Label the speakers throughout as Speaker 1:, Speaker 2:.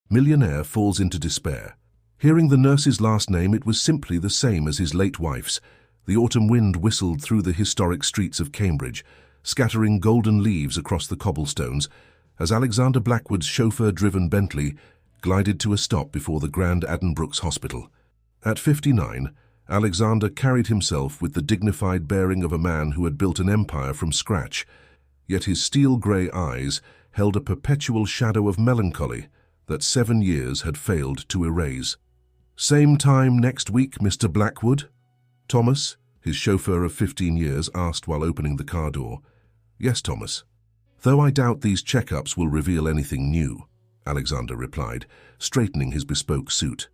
Speaker 1: Millionaire falls into despair. Hearing the nurse's last name, it was simply the same as his late wife's. The autumn wind whistled through the historic streets of Cambridge, scattering golden leaves across the cobblestones, as Alexander Blackwood's chauffeur-driven Bentley glided to a stop before the Grand Addenbrooke's Hospital. At 59, Alexander carried himself with the dignified bearing of a man who had built an empire from scratch, yet his steel-grey eyes held a perpetual shadow of melancholy that 7 years had failed to erase. "Same time next week, Mr. Blackwood?" Thomas, his chauffeur of 15 years, asked while opening the car door. "Yes, Thomas. Though I doubt these checkups will reveal anything new," Alexander replied, straightening his bespoke suit.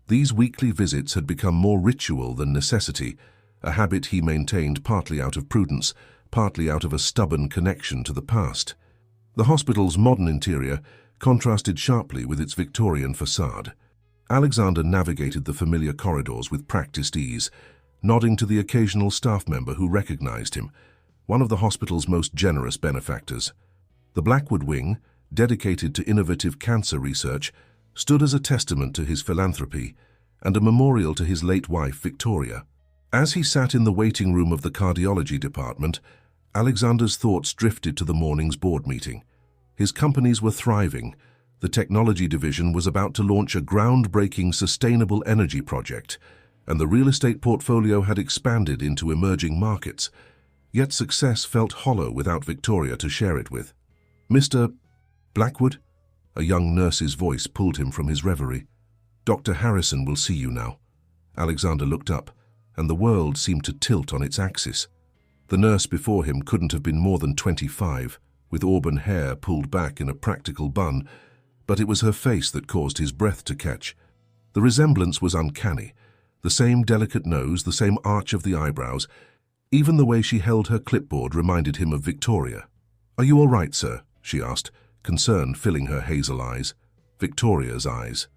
Speaker 1: These weekly visits had become more ritual than necessity, a habit he maintained partly out of prudence, partly out of a stubborn connection to the past. The hospital's modern interior contrasted sharply with its Victorian facade. Alexander navigated the familiar corridors with practiced ease, nodding to the occasional staff member who recognized him, one of the hospital's most generous benefactors. The Blackwood Wing, dedicated to innovative cancer research, stood as a testament to his philanthropy and a memorial to his late wife, Victoria. As he sat in the waiting room of the cardiology department, Alexander's thoughts drifted to the morning's board meeting. His companies were thriving. The technology division was about to launch a groundbreaking sustainable energy project, and the real estate portfolio had expanded into emerging markets. Yet success felt hollow without Victoria to share it with. "Mr. Blackwood?" A young nurse's voice pulled him from his reverie. "Dr. Harrison will see you now." Alexander looked up, and the world seemed to tilt on its axis. The nurse before him couldn't have been more than 25, with auburn hair pulled back in a practical bun, but it was her face that caused his breath to catch. The resemblance was uncanny. The same delicate nose, the same arch of the eyebrows. Even the way she held her clipboard reminded him of Victoria. "Are you all right, sir?" she asked, concern filling her hazel eyes. Victoria's eyes.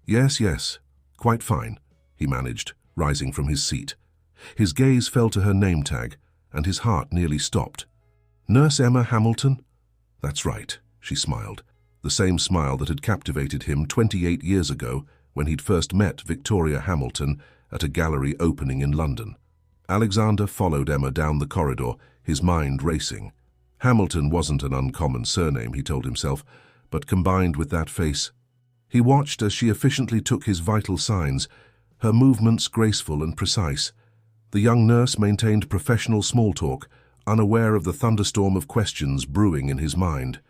Speaker 1: Yes, quite fine," he managed, rising from his seat. His gaze fell to her name tag, and his heart nearly stopped. "Nurse Emma Hamilton?" "That's right," she smiled, the same smile that had captivated him 28 years ago when he'd first met Victoria Hamilton at a gallery opening in London. Alexander followed Emma down the corridor, his mind racing. Hamilton wasn't an uncommon surname, he told himself, but combined with that face. He watched as she efficiently took his vital signs, her movements graceful and precise. The young nurse maintained professional small talk, unaware of the thunderstorm of questions brewing in his mind.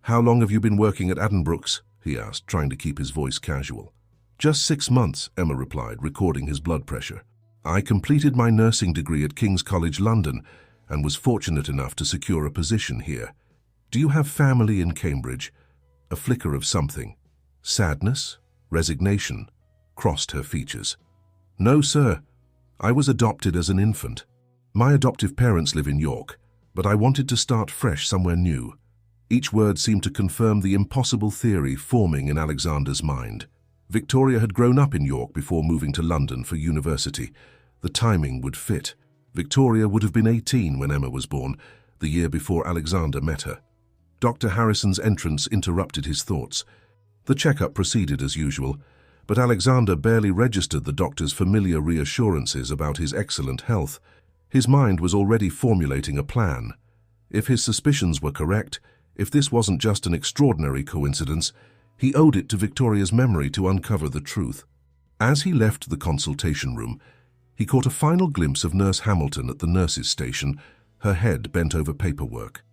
Speaker 1: "How long have you been working at Addenbrooke's?" he asked, trying to keep his voice casual. "Just 6 months," Emma replied, recording his blood pressure. "I completed my nursing degree at King's College London and was fortunate enough to secure a position here. Do you have family in Cambridge?" A flicker of something. Sadness? Resignation? Crossed her features. "No, sir. I was adopted as an infant. My adoptive parents live in York, but I wanted to start fresh somewhere new." Each word seemed to confirm the impossible theory forming in Alexander's mind. Victoria had grown up in York before moving to London for university. The timing would fit. Victoria would have been 18 when Emma was born, the year before Alexander met her. Dr. Harrison's entrance interrupted his thoughts. The checkup proceeded as usual, but Alexander barely registered the doctor's familiar reassurances about his excellent health. His mind was already formulating a plan. If his suspicions were correct, if this wasn't just an extraordinary coincidence, he owed it to Victoria's memory to uncover the truth. As he left the consultation room, he caught a final glimpse of Nurse Hamilton at the nurse's station, her head bent over paperwork.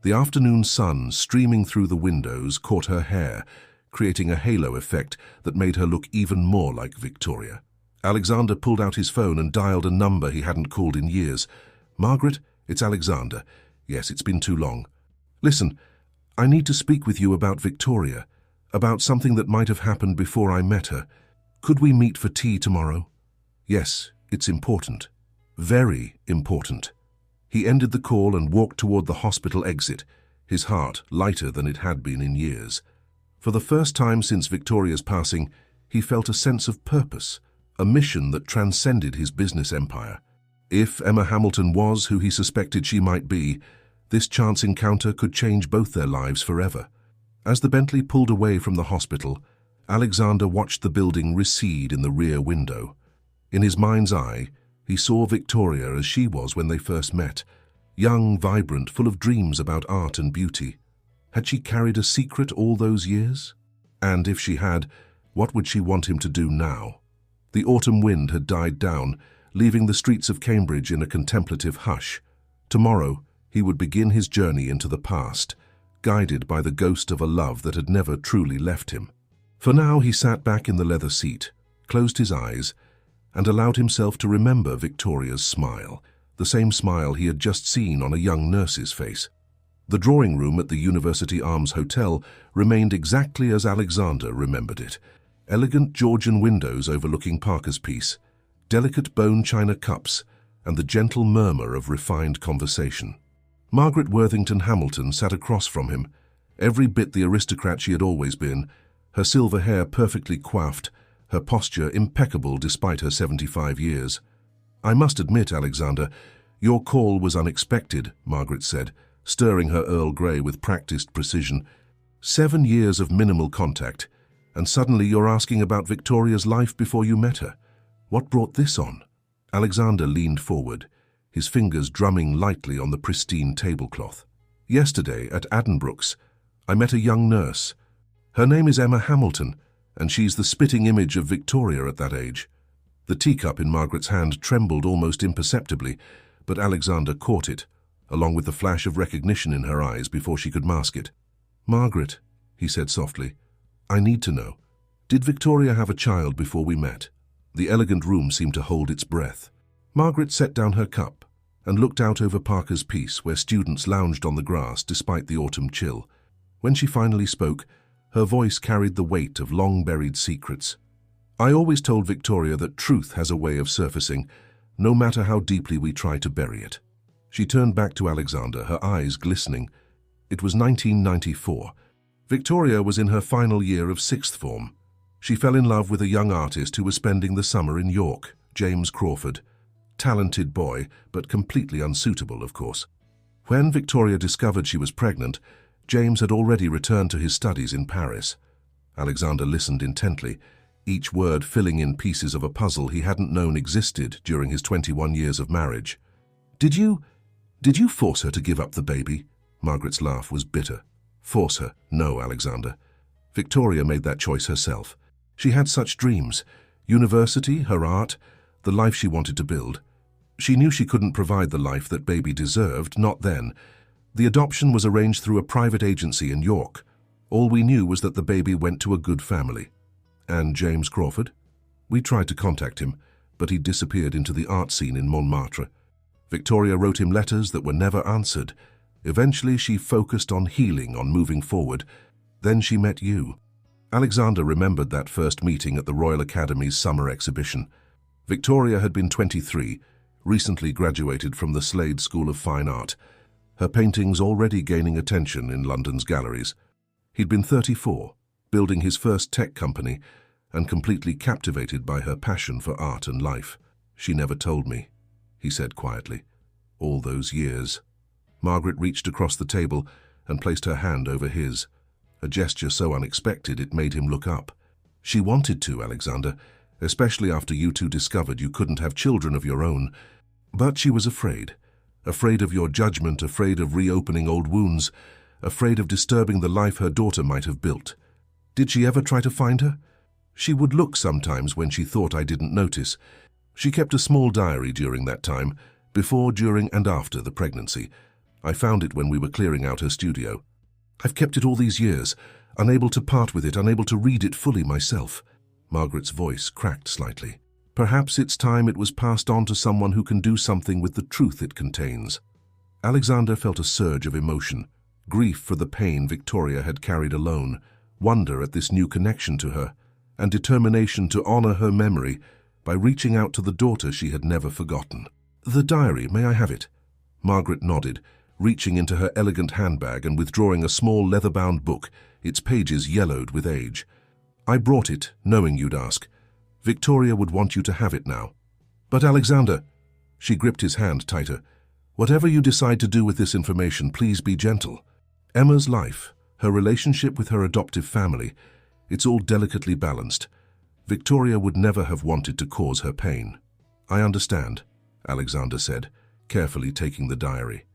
Speaker 1: The afternoon sun streaming through the windows caught her hair, creating a halo effect that made her look even more like Victoria. Alexander pulled out his phone and dialed a number he hadn't called in years. "Margaret, it's Alexander. Yes, it's been too long. Listen, I need to speak with you about Victoria, about something that might have happened before I met her. Could we meet for tea tomorrow?" "Yes, it's important. Very important." He ended the call and walked toward the hospital exit, his heart lighter than it had been in years. For the first time since Victoria's passing, he felt a sense of purpose, a mission that transcended his business empire. If Emma Hamilton was who he suspected she might be, this chance encounter could change both their lives forever. As the Bentley pulled away from the hospital, Alexander watched the building recede in the rear window. In his mind's eye, he saw Victoria as she was when they first met, young, vibrant, full of dreams about art and beauty. Had she carried a secret all those years? And if she had, what would she want him to do now? The autumn wind had died down, leaving the streets of Cambridge in a contemplative hush. Tomorrow, he would begin his journey into the past, guided by the ghost of a love that had never truly left him. For now, he sat back in the leather seat, closed his eyes, and allowed himself to remember Victoria's smile, the same smile he had just seen on a young nurse's face. The drawing room at the University Arms Hotel remained exactly as Alexander remembered it. Elegant Georgian windows overlooking Parker's Piece, delicate bone china cups, and the gentle murmur of refined conversation. Margaret Worthington Hamilton sat across from him, every bit the aristocrat she had always been, her silver hair perfectly coiffed, her posture impeccable despite her 75 years. "I must admit, Alexander, your call was unexpected," Margaret said, stirring her Earl Grey with practiced precision. 7 years of minimal contact, and suddenly you're asking about Victoria's life before you met her. What brought this on? Alexander leaned forward, his fingers drumming lightly on the pristine tablecloth. "Yesterday, at Addenbrooke's, I met a young nurse. Her name is Emma Hamilton, and she's the spitting image of Victoria at that age." The teacup in Margaret's hand trembled almost imperceptibly, but Alexander caught it, along with the flash of recognition in her eyes before she could mask it. "Margaret," he said softly, "I need to know. Did Victoria have a child before we met?" The elegant room seemed to hold its breath. Margaret set down her cup and looked out over Parker's Piece, where students lounged on the grass despite the autumn chill. When she finally spoke, her voice carried the weight of long-buried secrets. "I always told Victoria that truth has a way of surfacing, no matter how deeply we try to bury it." She turned back to Alexander, her eyes glistening. It was 1994. Victoria was in her final year of sixth form. She fell in love with a young artist who was spending the summer in York, James Crawford. Talented boy, but completely unsuitable, of course. When Victoria discovered she was pregnant, James had already returned to his studies in Paris. Alexander listened intently, each word filling in pieces of a puzzle he hadn't known existed during his 21 years of marriage. Did you force her to give up the baby?" Margaret's laugh was bitter. "Force her? No, Alexander. Victoria made that choice herself. She had such dreams. University, her art, the life she wanted to build. She knew she couldn't provide the life that baby deserved, not then. The adoption was arranged through a private agency in York. All we knew was that the baby went to a good family." "And James Crawford?" "We tried to contact him, but he disappeared into the art scene in Montmartre. Victoria wrote him letters that were never answered. Eventually she focused on healing, on moving forward. Then she met you." Alexander remembered that first meeting at the Royal Academy's summer exhibition. Victoria had been 23, recently graduated from the Slade School of Fine Art, her paintings already gaining attention in London's galleries. He'd been 34, building his first tech company, and completely captivated by her passion for art and life. "She never told me," he said quietly. "All those years." Margaret reached across the table and placed her hand over his, a gesture so unexpected it made him look up. "She wanted to, Alexander, especially after you two discovered you couldn't have children of your own. But she was afraid. Afraid of your judgment, afraid of reopening old wounds, afraid of disturbing the life her daughter might have built. Did she ever try to find her? She would look sometimes when she thought I didn't notice. She kept a small diary during that time, before, during, and after the pregnancy. I found it when we were clearing out her studio. I've kept it all these years, unable to part with it, unable to read it fully myself." Margaret's voice cracked slightly. "Perhaps it's time it was passed on to someone who can do something with the truth it contains." Alexander felt a surge of emotion, grief for the pain Victoria had carried alone, wonder at this new connection to her, and determination to honor her memory by reaching out to the daughter she had never forgotten. "The diary, may I have it?" Margaret nodded, reaching into her elegant handbag and withdrawing a small leather-bound book, its pages yellowed with age. "I brought it, knowing you'd ask. Victoria would want you to have it now." "But Alexander," she gripped his hand tighter, "whatever you decide to do with this information, please be gentle. Emma's life, her relationship with her adoptive family, It's all delicately balanced. Victoria would never have wanted to cause her pain. I understand, Alexander said, carefully taking the diary.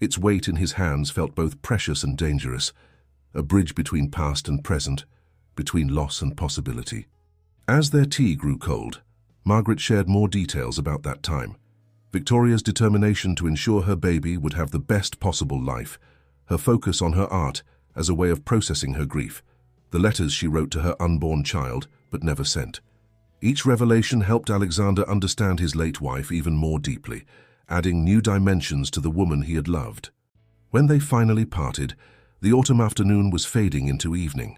Speaker 1: Its weight in his hands felt both precious and dangerous, a bridge between past and present, between loss and possibility. As their tea grew cold, Margaret shared more details about that time. Victoria's determination to ensure her baby would have the best possible life, her focus on her art as a way of processing her grief, the letters she wrote to her unborn child but never sent. Each revelation helped Alexander understand his late wife even more deeply, adding new dimensions to the woman he had loved. When they finally parted, the autumn afternoon was fading into evening.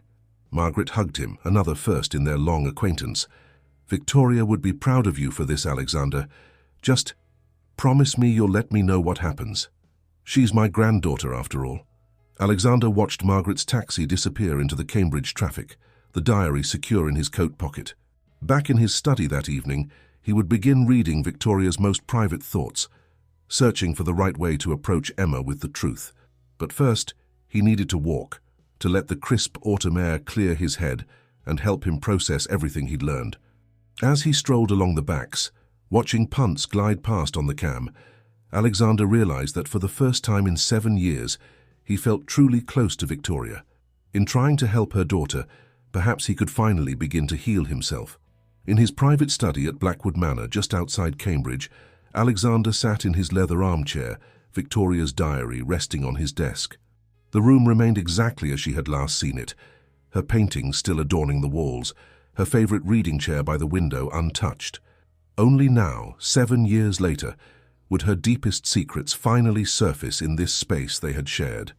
Speaker 1: Margaret hugged him, another first in their long acquaintance. Victoria would be proud of you for this, Alexander. Just promise me you'll let me know what happens. She's my granddaughter, after all. Alexander watched Margaret's taxi disappear into the Cambridge traffic, the diary secure in his coat pocket. Back in his study that evening, he would begin reading Victoria's most private thoughts, searching for the right way to approach Emma with the truth. But first, he needed to walk, to let the crisp autumn air clear his head and help him process everything he'd learned. As he strolled along the backs, watching punts glide past on the cam, Alexander realized that for the first time in 7 years, he felt truly close to Victoria. In trying to help her daughter, perhaps he could finally begin to heal himself. In his private study at Blackwood Manor, just outside Cambridge, Alexander sat in his leather armchair, Victoria's diary resting on his desk. The room remained exactly as she had last seen it, her paintings still adorning the walls, her favorite reading chair by the window untouched. Only now, 7 years later, would her deepest secrets finally surface in this space they had shared.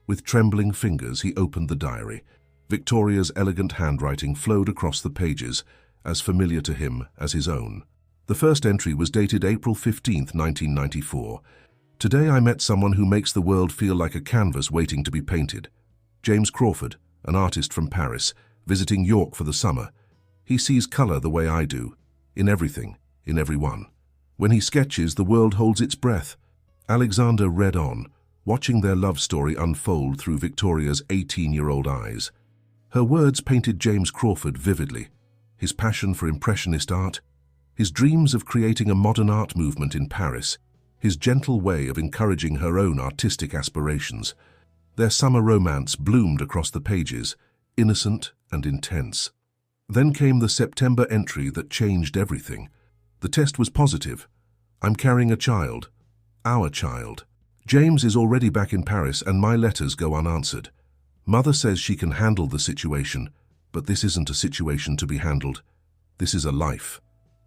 Speaker 1: With trembling fingers, he opened the diary. Victoria's elegant handwriting flowed across the pages, as familiar to him as his own. The first entry was dated April 15, 1994. Today I met someone who makes the world feel like a canvas waiting to be painted. James Crawford, an artist from Paris, visiting York for the summer. He sees color the way I do, in everything, in everyone. When he sketches, the world holds its breath. Alexander read on, watching their love story unfold through Victoria's 18-year-old eyes. Her words painted James Crawford vividly, his passion for Impressionist art, his dreams of creating a modern art movement in Paris, his gentle way of encouraging her own artistic aspirations. Their summer romance bloomed across the pages, innocent and intense. Then came the September entry that changed everything. The test was positive. I'm carrying a child. Our child. James is already back in Paris and my letters go unanswered. Mother says she can handle the situation, but this isn't a situation to be handled. This is a life.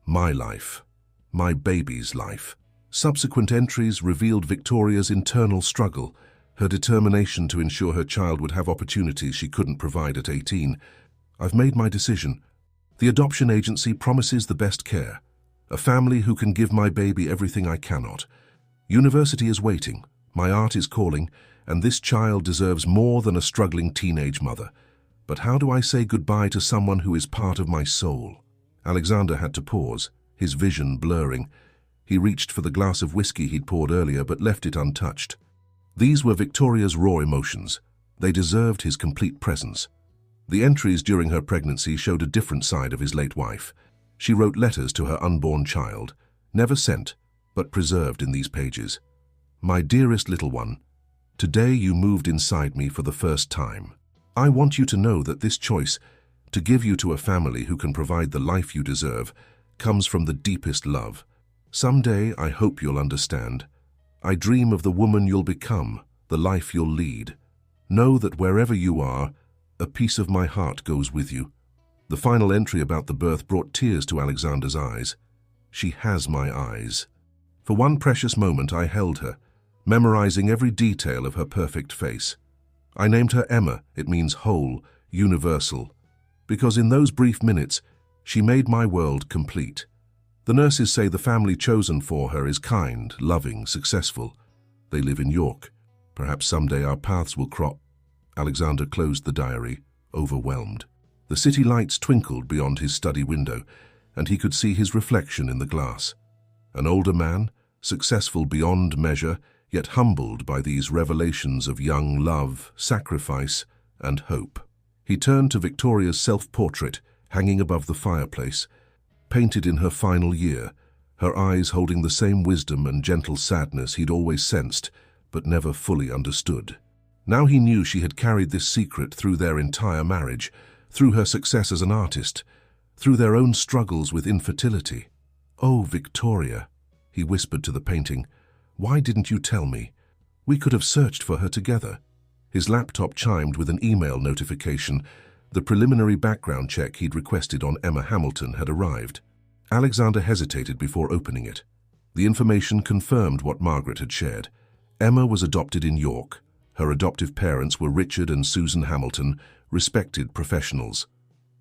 Speaker 1: My life. My baby's life. Subsequent entries revealed Victoria's internal struggle, her determination to ensure her child would have opportunities she couldn't provide at 18. I've made my decision. The adoption agency promises the best care. A family who can give my baby everything I cannot. University is waiting, my art is calling, and this child deserves more than a struggling teenage mother. But how do I say goodbye to someone who is part of my soul? Alexander had to pause, his vision blurring. He reached for the glass of whiskey he'd poured earlier but left it untouched. These were Victoria's raw emotions. They deserved his complete presence. The entries during her pregnancy showed a different side of his late wife. She wrote letters to her unborn child, never sent, but preserved in these pages. My dearest little one, today you moved inside me for the first time. I want you to know that this choice, to give you to a family who can provide the life you deserve, comes from the deepest love. Someday I hope you'll understand. I dream of the woman you'll become, the life you'll lead. Know that wherever you are, a piece of my heart goes with you. The final entry about the birth brought tears to Alexander's eyes. She has my eyes. For one precious moment I held her, memorizing every detail of her perfect face. I named her Emma, it means whole, universal, because in those brief minutes, she made my world complete. The nurses say the family chosen for her is kind, loving, successful. They live in York. Perhaps someday our paths will cross. Alexander closed the diary, overwhelmed. The city lights twinkled beyond his study window, and he could see his reflection in the glass. An older man, successful beyond measure, yet humbled by these revelations of young love, sacrifice, and hope. He turned to Victoria's self-portrait, hanging above the fireplace, painted in her final year, her eyes holding the same wisdom and gentle sadness he'd always sensed, but never fully understood. Now he knew she had carried this secret through their entire marriage, through her success as an artist, through their own struggles with infertility. "Oh, Victoria," he whispered to the painting, "why didn't you tell me? We could have searched for her together." His laptop chimed with an email notification. The preliminary background check he'd requested on Emma Hamilton had arrived. Alexander hesitated before opening it. The information confirmed what Margaret had shared. Emma was adopted in York. Her adoptive parents were Richard and Susan Hamilton, respected professionals.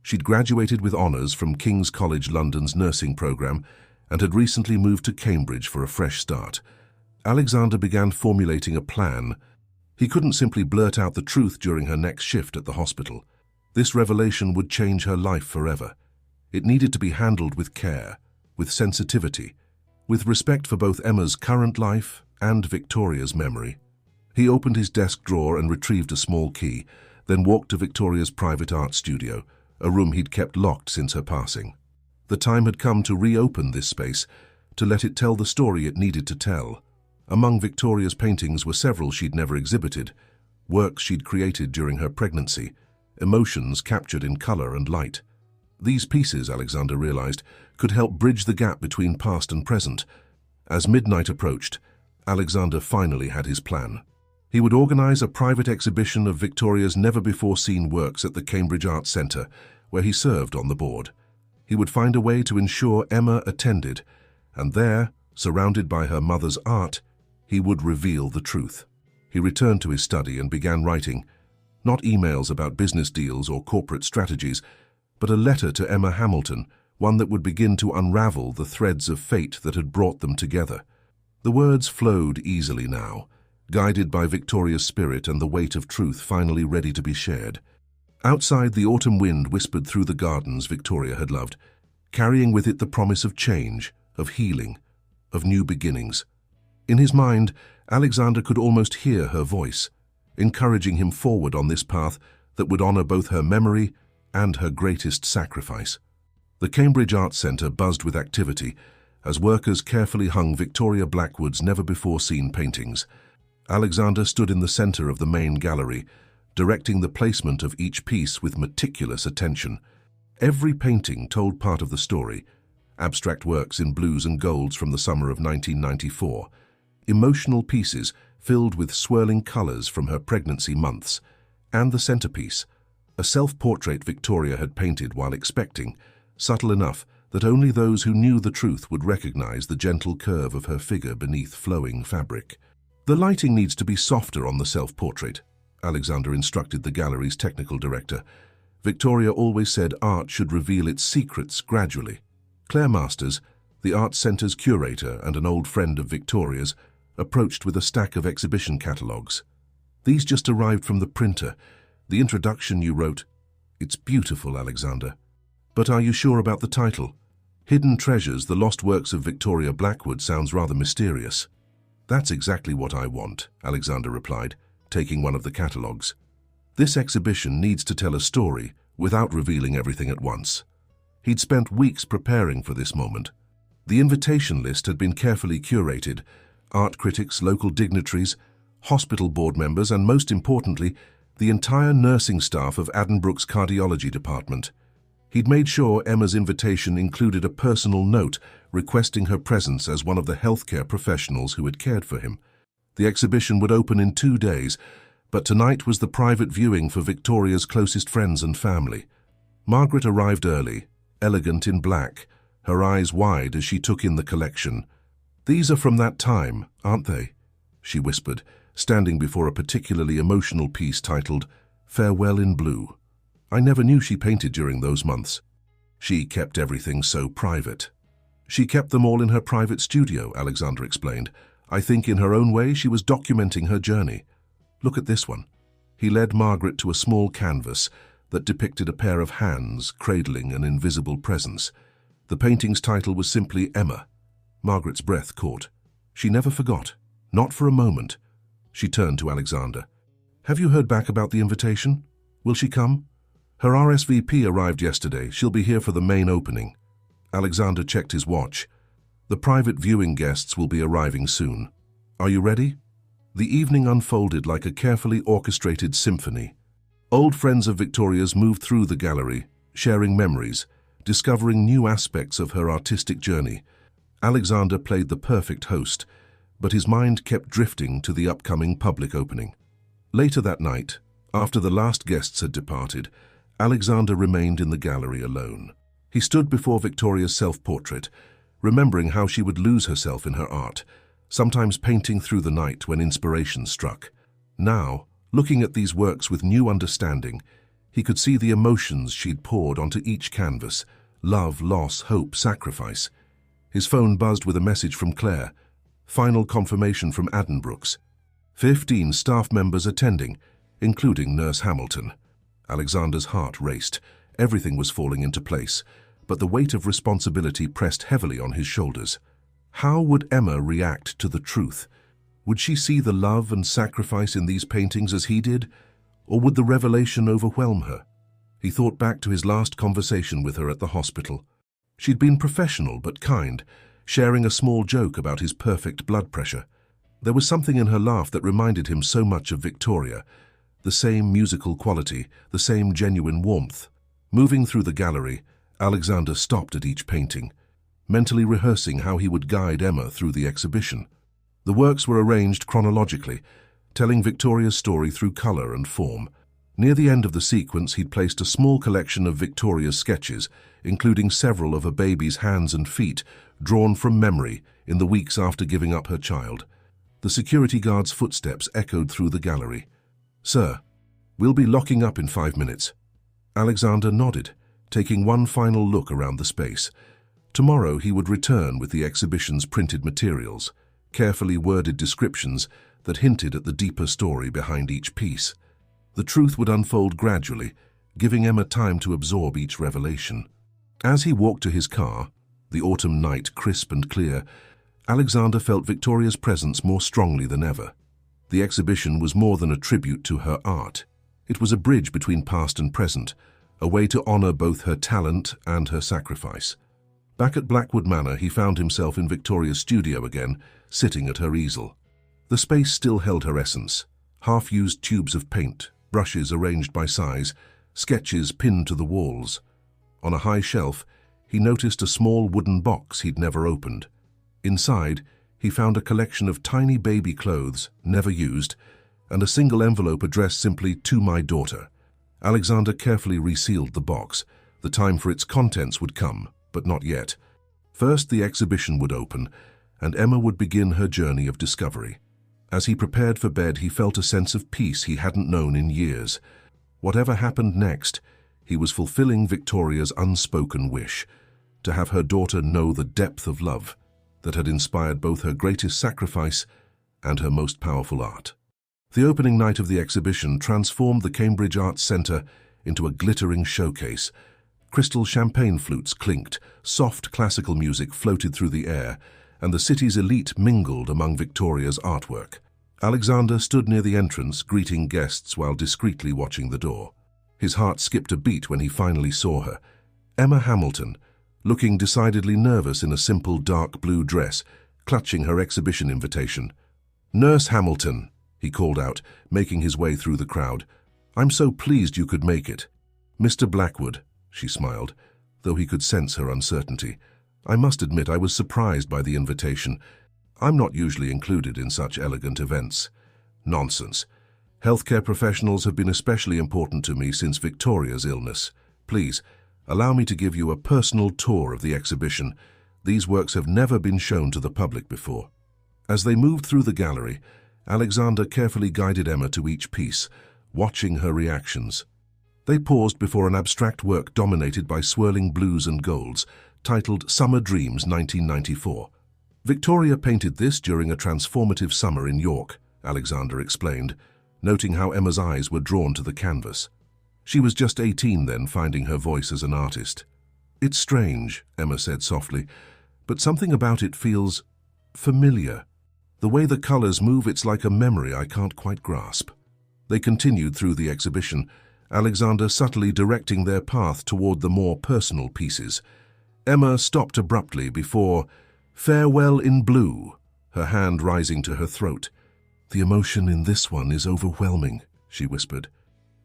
Speaker 1: She'd graduated with honours from King's College London's nursing programme and had recently moved to Cambridge for a fresh start. Alexander began formulating a plan. He couldn't simply blurt out the truth during her next shift at the hospital. This revelation would change her life forever. It needed to be handled with care, with sensitivity, with respect for both Emma's current life and Victoria's memory. He opened his desk drawer and retrieved a small key, then walked to Victoria's private art studio, a room he'd kept locked since her passing. The time had come to reopen this space, to let it tell the story it needed to tell. Among Victoria's paintings were several she'd never exhibited, works she'd created during her pregnancy, emotions captured in colour and light. These pieces, Alexander realised, could help bridge the gap between past and present. As midnight approached, Alexander finally had his plan. He would organise a private exhibition of Victoria's never-before-seen works at the Cambridge Arts Centre, where he served on the board. He would find a way to ensure Emma attended, and there, surrounded by her mother's art, he would reveal the truth. He returned to his study and began writing, not emails about business deals or corporate strategies, but a letter to Emma Hamilton, one that would begin to unravel the threads of fate that had brought them together. The words flowed easily now, guided by Victoria's spirit and the weight of truth finally ready to be shared. Outside, the autumn wind whispered through the gardens Victoria had loved, carrying with it the promise of change, of healing, of new beginnings. In his mind, Alexander could almost hear her voice, encouraging him forward on this path that would honour both her memory and her greatest sacrifice. The Cambridge Arts Centre buzzed with activity as workers carefully hung Victoria Blackwood's never-before-seen paintings. Alexander stood in the centre of the main gallery, directing the placement of each piece with meticulous attention. Every painting told part of the story, abstract works in blues and golds from the summer of 1994, emotional pieces filled with swirling colours from her pregnancy months, and the centrepiece, a self-portrait Victoria had painted while expecting, subtle enough that only those who knew the truth would recognise the gentle curve of her figure beneath flowing fabric. "The lighting needs to be softer on the self-portrait," Alexander instructed the gallery's technical director. Victoria always said art should reveal its secrets gradually. Claire Masters, the Arts Centre's curator and an old friend of Victoria's, approached with a stack of exhibition catalogues. "These just arrived from the printer. The introduction you wrote." "It's beautiful, Alexander. But are you sure about the title? Hidden Treasures, the Lost Works of Victoria Blackwood sounds rather mysterious." "That's exactly what I want," Alexander replied, taking one of the catalogues. "This exhibition needs to tell a story without revealing everything at once." He'd spent weeks preparing for this moment. The invitation list had been carefully curated: art critics, local dignitaries, hospital board members, and most importantly, the entire nursing staff of Addenbrook's cardiology department. He'd made sure Emma's invitation included a personal note requesting her presence as one of the healthcare professionals who had cared for him. The exhibition would open in 2 days, but tonight was the private viewing for Victoria's closest friends and family. Margaret arrived early, elegant in black, her eyes wide as she took in the collection. "These are from that time, aren't they?" she whispered, standing before a particularly emotional piece titled "Farewell in Blue." "I never knew she painted during those months." "She kept everything so private." "She kept them all in her private studio," Alexander explained. "I think in her own way she was documenting her journey. Look at this one." He led Margaret to a small canvas that depicted a pair of hands cradling an invisible presence. The painting's title was simply Emma. Margaret's breath caught. She never forgot, not for a moment. She turned to Alexander. "Have you heard back about the invitation? Will she come?" Her RSVP arrived yesterday. She'll be here for the main opening. Alexander checked his watch. The private viewing guests will be arriving soon. Are you ready? The evening unfolded like a carefully orchestrated symphony. Old friends of Victoria's moved through the gallery, sharing memories, discovering new aspects of her artistic journey. Alexander played the perfect host, but his mind kept drifting to the upcoming public opening. Later that night, after the last guests had departed, Alexander remained in the gallery alone. He stood before Victoria's self-portrait, remembering how she would lose herself in her art, sometimes painting through the night when inspiration struck. Now, looking at these works with new understanding, he could see the emotions she'd poured onto each canvas: love, loss, hope, sacrifice. His phone buzzed with a message from Claire. Final confirmation from Addenbrooks. 15 staff members attending, including Nurse Hamilton. Alexander's heart raced. Everything was falling into place, but the weight of responsibility pressed heavily on his shoulders. How would Emma react to the truth? Would she see the love and sacrifice in these paintings as he did, or would the revelation overwhelm her? He thought back to his last conversation with her at the hospital. She'd been professional but kind, sharing a small joke about his perfect blood pressure. There was something in her laugh that reminded him so much of Victoria, the same musical quality, the same genuine warmth. Moving through the gallery, Alexander stopped at each painting, mentally rehearsing how he would guide Emma through the exhibition. The works were arranged chronologically, telling Victoria's story through color and form. Near the end of the sequence, he'd placed a small collection of Victoria's sketches, including several of a baby's hands and feet, drawn from memory in the weeks after giving up her child. The security guard's footsteps echoed through the gallery. "Sir, we'll be locking up in 5 minutes." Alexander nodded, taking one final look around the space. Tomorrow he would return with the exhibition's printed materials, carefully worded descriptions that hinted at the deeper story behind each piece. The truth would unfold gradually, giving Emma time to absorb each revelation. As he walked to his car, the autumn night crisp and clear, Alexander felt Victoria's presence more strongly than ever. The exhibition was more than a tribute to her art. It was a bridge between past and present, a way to honor both her talent and her sacrifice. Back at Blackwood Manor, he found himself in Victoria's studio again, sitting at her easel. The space still held her essence: half-used tubes of paint, brushes arranged by size, sketches pinned to the walls. On a high shelf, he noticed a small wooden box he'd never opened. Inside, he found a collection of tiny baby clothes, never used, and a single envelope addressed simply "To my daughter." Alexander carefully resealed the box. The time for its contents would come, but not yet. First, the exhibition would open, and Emma would begin her journey of discovery. As he prepared for bed, he felt a sense of peace he hadn't known in years. Whatever happened next, he was fulfilling Victoria's unspoken wish, to have her daughter know the depth of love that had inspired both her greatest sacrifice and her most powerful art. The opening night of the exhibition transformed the Cambridge Arts Centre into a glittering showcase. Crystal champagne flutes clinked, soft classical music floated through the air, and the city's elite mingled among Victoria's artwork. Alexander stood near the entrance, greeting guests while discreetly watching the door. His heart skipped a beat when he finally saw her. Emma Hamilton, looking decidedly nervous in a simple dark blue dress, clutching her exhibition invitation. "Nurse Hamilton," he called out, making his way through the crowd. "I'm so pleased you could make it." "Mr. Blackwood," she smiled, though he could sense her uncertainty. "I must admit I was surprised by the invitation. I'm not usually included in such elegant events." "Nonsense. Healthcare professionals have been especially important to me since Victoria's illness. Please, allow me to give you a personal tour of the exhibition. These works have never been shown to the public before." As they moved through the gallery, Alexander carefully guided Emma to each piece, watching her reactions. They paused before an abstract work dominated by swirling blues and golds, titled Summer Dreams 1994. "Victoria painted this during a transformative summer in York," Alexander explained, noting how Emma's eyes were drawn to the canvas. She was just 18 then, finding her voice as an artist. "It's strange," Emma said softly, "but something about it feels familiar. The way the colors move, it's like a memory I can't quite grasp." They continued through the exhibition, Alexander subtly directing their path toward the more personal pieces. Emma stopped abruptly before "Farewell in Blue," her hand rising to her throat. "The emotion in this one is overwhelming," she whispered.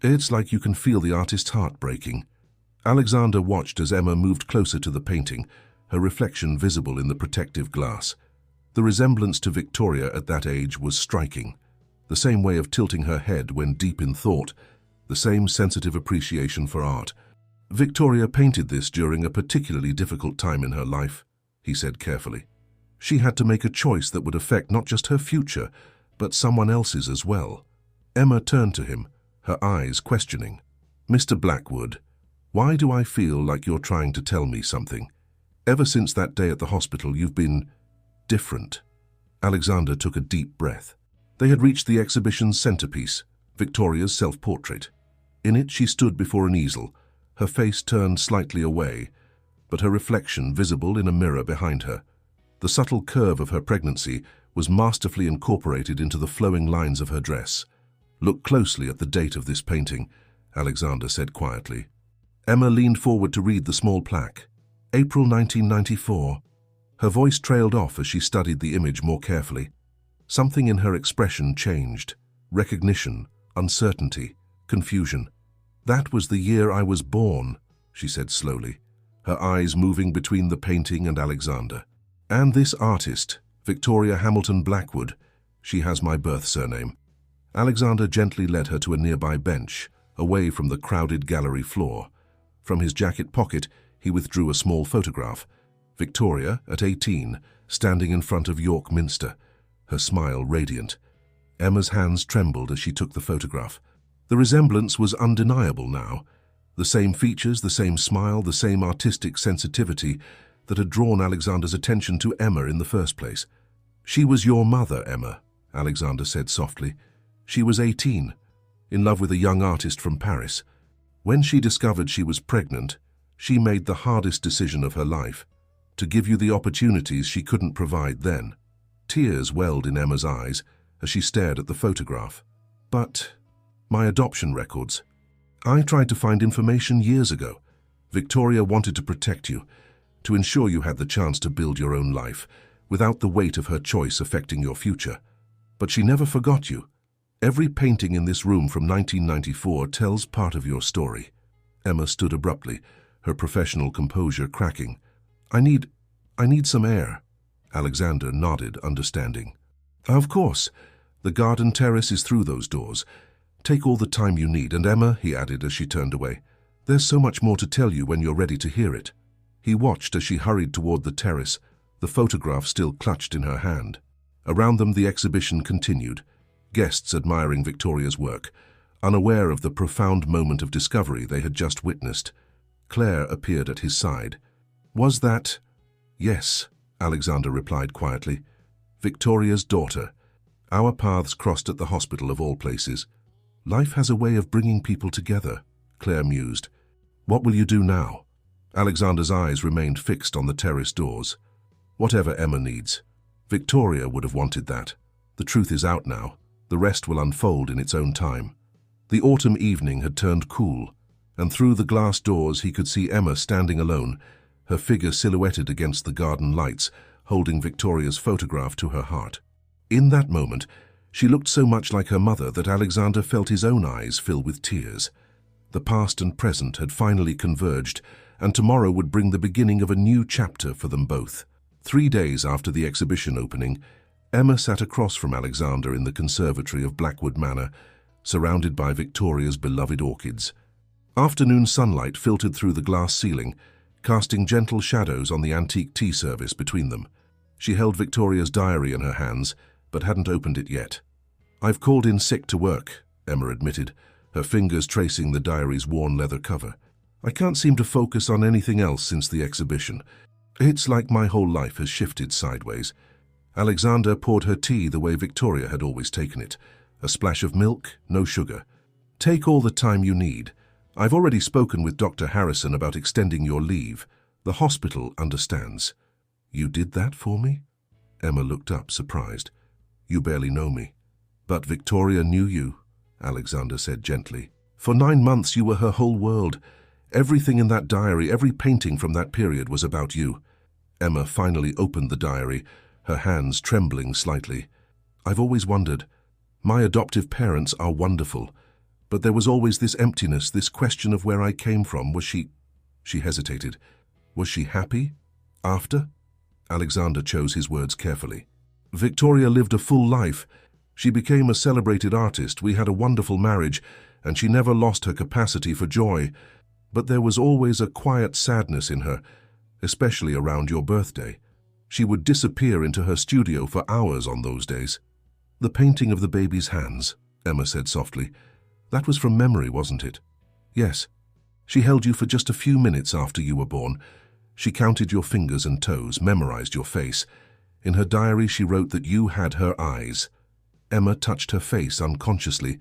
Speaker 1: "It's like you can feel the artist's heart breaking." Alexander watched as Emma moved closer to the painting, her reflection visible in the protective glass. The resemblance to Victoria at that age was striking. The same way of tilting her head when deep in thought, the same sensitive appreciation for art. "Victoria painted this during a particularly difficult time in her life," he said carefully. "She had to make a choice that would affect not just her future, but someone else's as well." Emma turned to him, her eyes questioning. "Mr. Blackwood, why do I feel like you're trying to tell me something? Ever since that day at the hospital, you've been different." Alexander took a deep breath. They had reached the exhibition's centerpiece, Victoria's self-portrait. In it, she stood before an easel, her face turned slightly away, but her reflection visible in a mirror behind her. The subtle curve of her pregnancy was masterfully incorporated into the flowing lines of her dress. "Look closely at the date of this painting," Alexander said quietly. Emma leaned forward to read the small plaque. "April 1994. Her voice trailed off as she studied the image more carefully. Something in her expression changed. Recognition, uncertainty, confusion. "That was the year I was born," she said slowly, her eyes moving between the painting and Alexander. "And this artist, Victoria Hamilton Blackwood, she has my birth surname." Alexander gently led her to a nearby bench, away from the crowded gallery floor. From his jacket pocket, he withdrew a small photograph. Victoria, at 18, standing in front of York Minster, her smile radiant. Emma's hands trembled as she took the photograph. The resemblance was undeniable now. The same features, the same smile, the same artistic sensitivity that had drawn Alexander's attention to Emma in the first place. "She was your mother, Emma," Alexander said softly. "She was 18, in love with a young artist from Paris. When she discovered she was pregnant, she made the hardest decision of her life, to give you the opportunities she couldn't provide then." Tears welled in Emma's eyes as she stared at the photograph. "But my adoption records. I tried to find information years ago. Victoria wanted to protect you, to ensure you had the chance to build your own life, without the weight of her choice affecting your future. But she never forgot you. Every painting in this room from 1994 tells part of your story." Emma stood abruptly, her professional composure cracking. I need some air." Alexander nodded, understanding. "Of course. The garden terrace is through those doors. Take all the time you need, and Emma," he added as she turned away, "there's so much more to tell you when you're ready to hear it." He watched as she hurried toward the terrace, the photograph still clutched in her hand. Around them the exhibition continued, guests admiring Victoria's work, unaware of the profound moment of discovery they had just witnessed. Claire appeared at his side. "Was that—" "Yes," Alexander replied quietly. "Victoria's daughter. Our paths crossed at the hospital of all places. Life has a way of bringing people together," Claire mused. "What will you do now?" Alexander's eyes remained fixed on the terrace doors. "Whatever Emma needs. Victoria would have wanted that. The truth is out now. The rest will unfold in its own time." The autumn evening had turned cool, and through the glass doors he could see Emma standing alone, her figure silhouetted against the garden lights, holding Victoria's photograph to her heart. In that moment, she looked so much like her mother that Alexander felt his own eyes fill with tears. The past and present had finally converged, and tomorrow would bring the beginning of a new chapter for them both. 3 days after the exhibition opening, Emma sat across from Alexander in the conservatory of Blackwood Manor, surrounded by Victoria's beloved orchids. Afternoon sunlight filtered through the glass ceiling, casting gentle shadows on the antique tea service between them. She held Victoria's diary in her hands, but hadn't opened it yet. "I've called in sick to work," Emma admitted, her fingers tracing the diary's worn leather cover. "I can't seem to focus on anything else since the exhibition. It's like my whole life has shifted sideways." Alexander poured her tea the way Victoria had always taken it, a splash of milk, no sugar. "Take all the time you need. I've already spoken with Dr. Harrison about extending your leave. The hospital understands." "You did that for me?" Emma looked up, surprised. "You barely know me." "But Victoria knew you," Alexander said gently. For 9 months you were her whole world. Everything in that diary, every painting from that period was about you. Emma finally opened the diary, her hands trembling slightly. I've always wondered. My adoptive parents are wonderful, but there was always this emptiness, this question of where I came from. Was she... She hesitated. Was she happy? After? Alexander chose his words carefully. Victoria lived a full life. She became a celebrated artist. We had a wonderful marriage, and she never lost her capacity for joy. But there was always a quiet sadness in her, especially around your birthday. She would disappear into her studio for hours on those days. The painting of the baby's hands, Emma said softly. That was from memory, wasn't it? Yes. She held you for just a few minutes after you were born. She counted your fingers and toes, memorized your face. In her diary she wrote that you had her eyes. Emma touched her face unconsciously,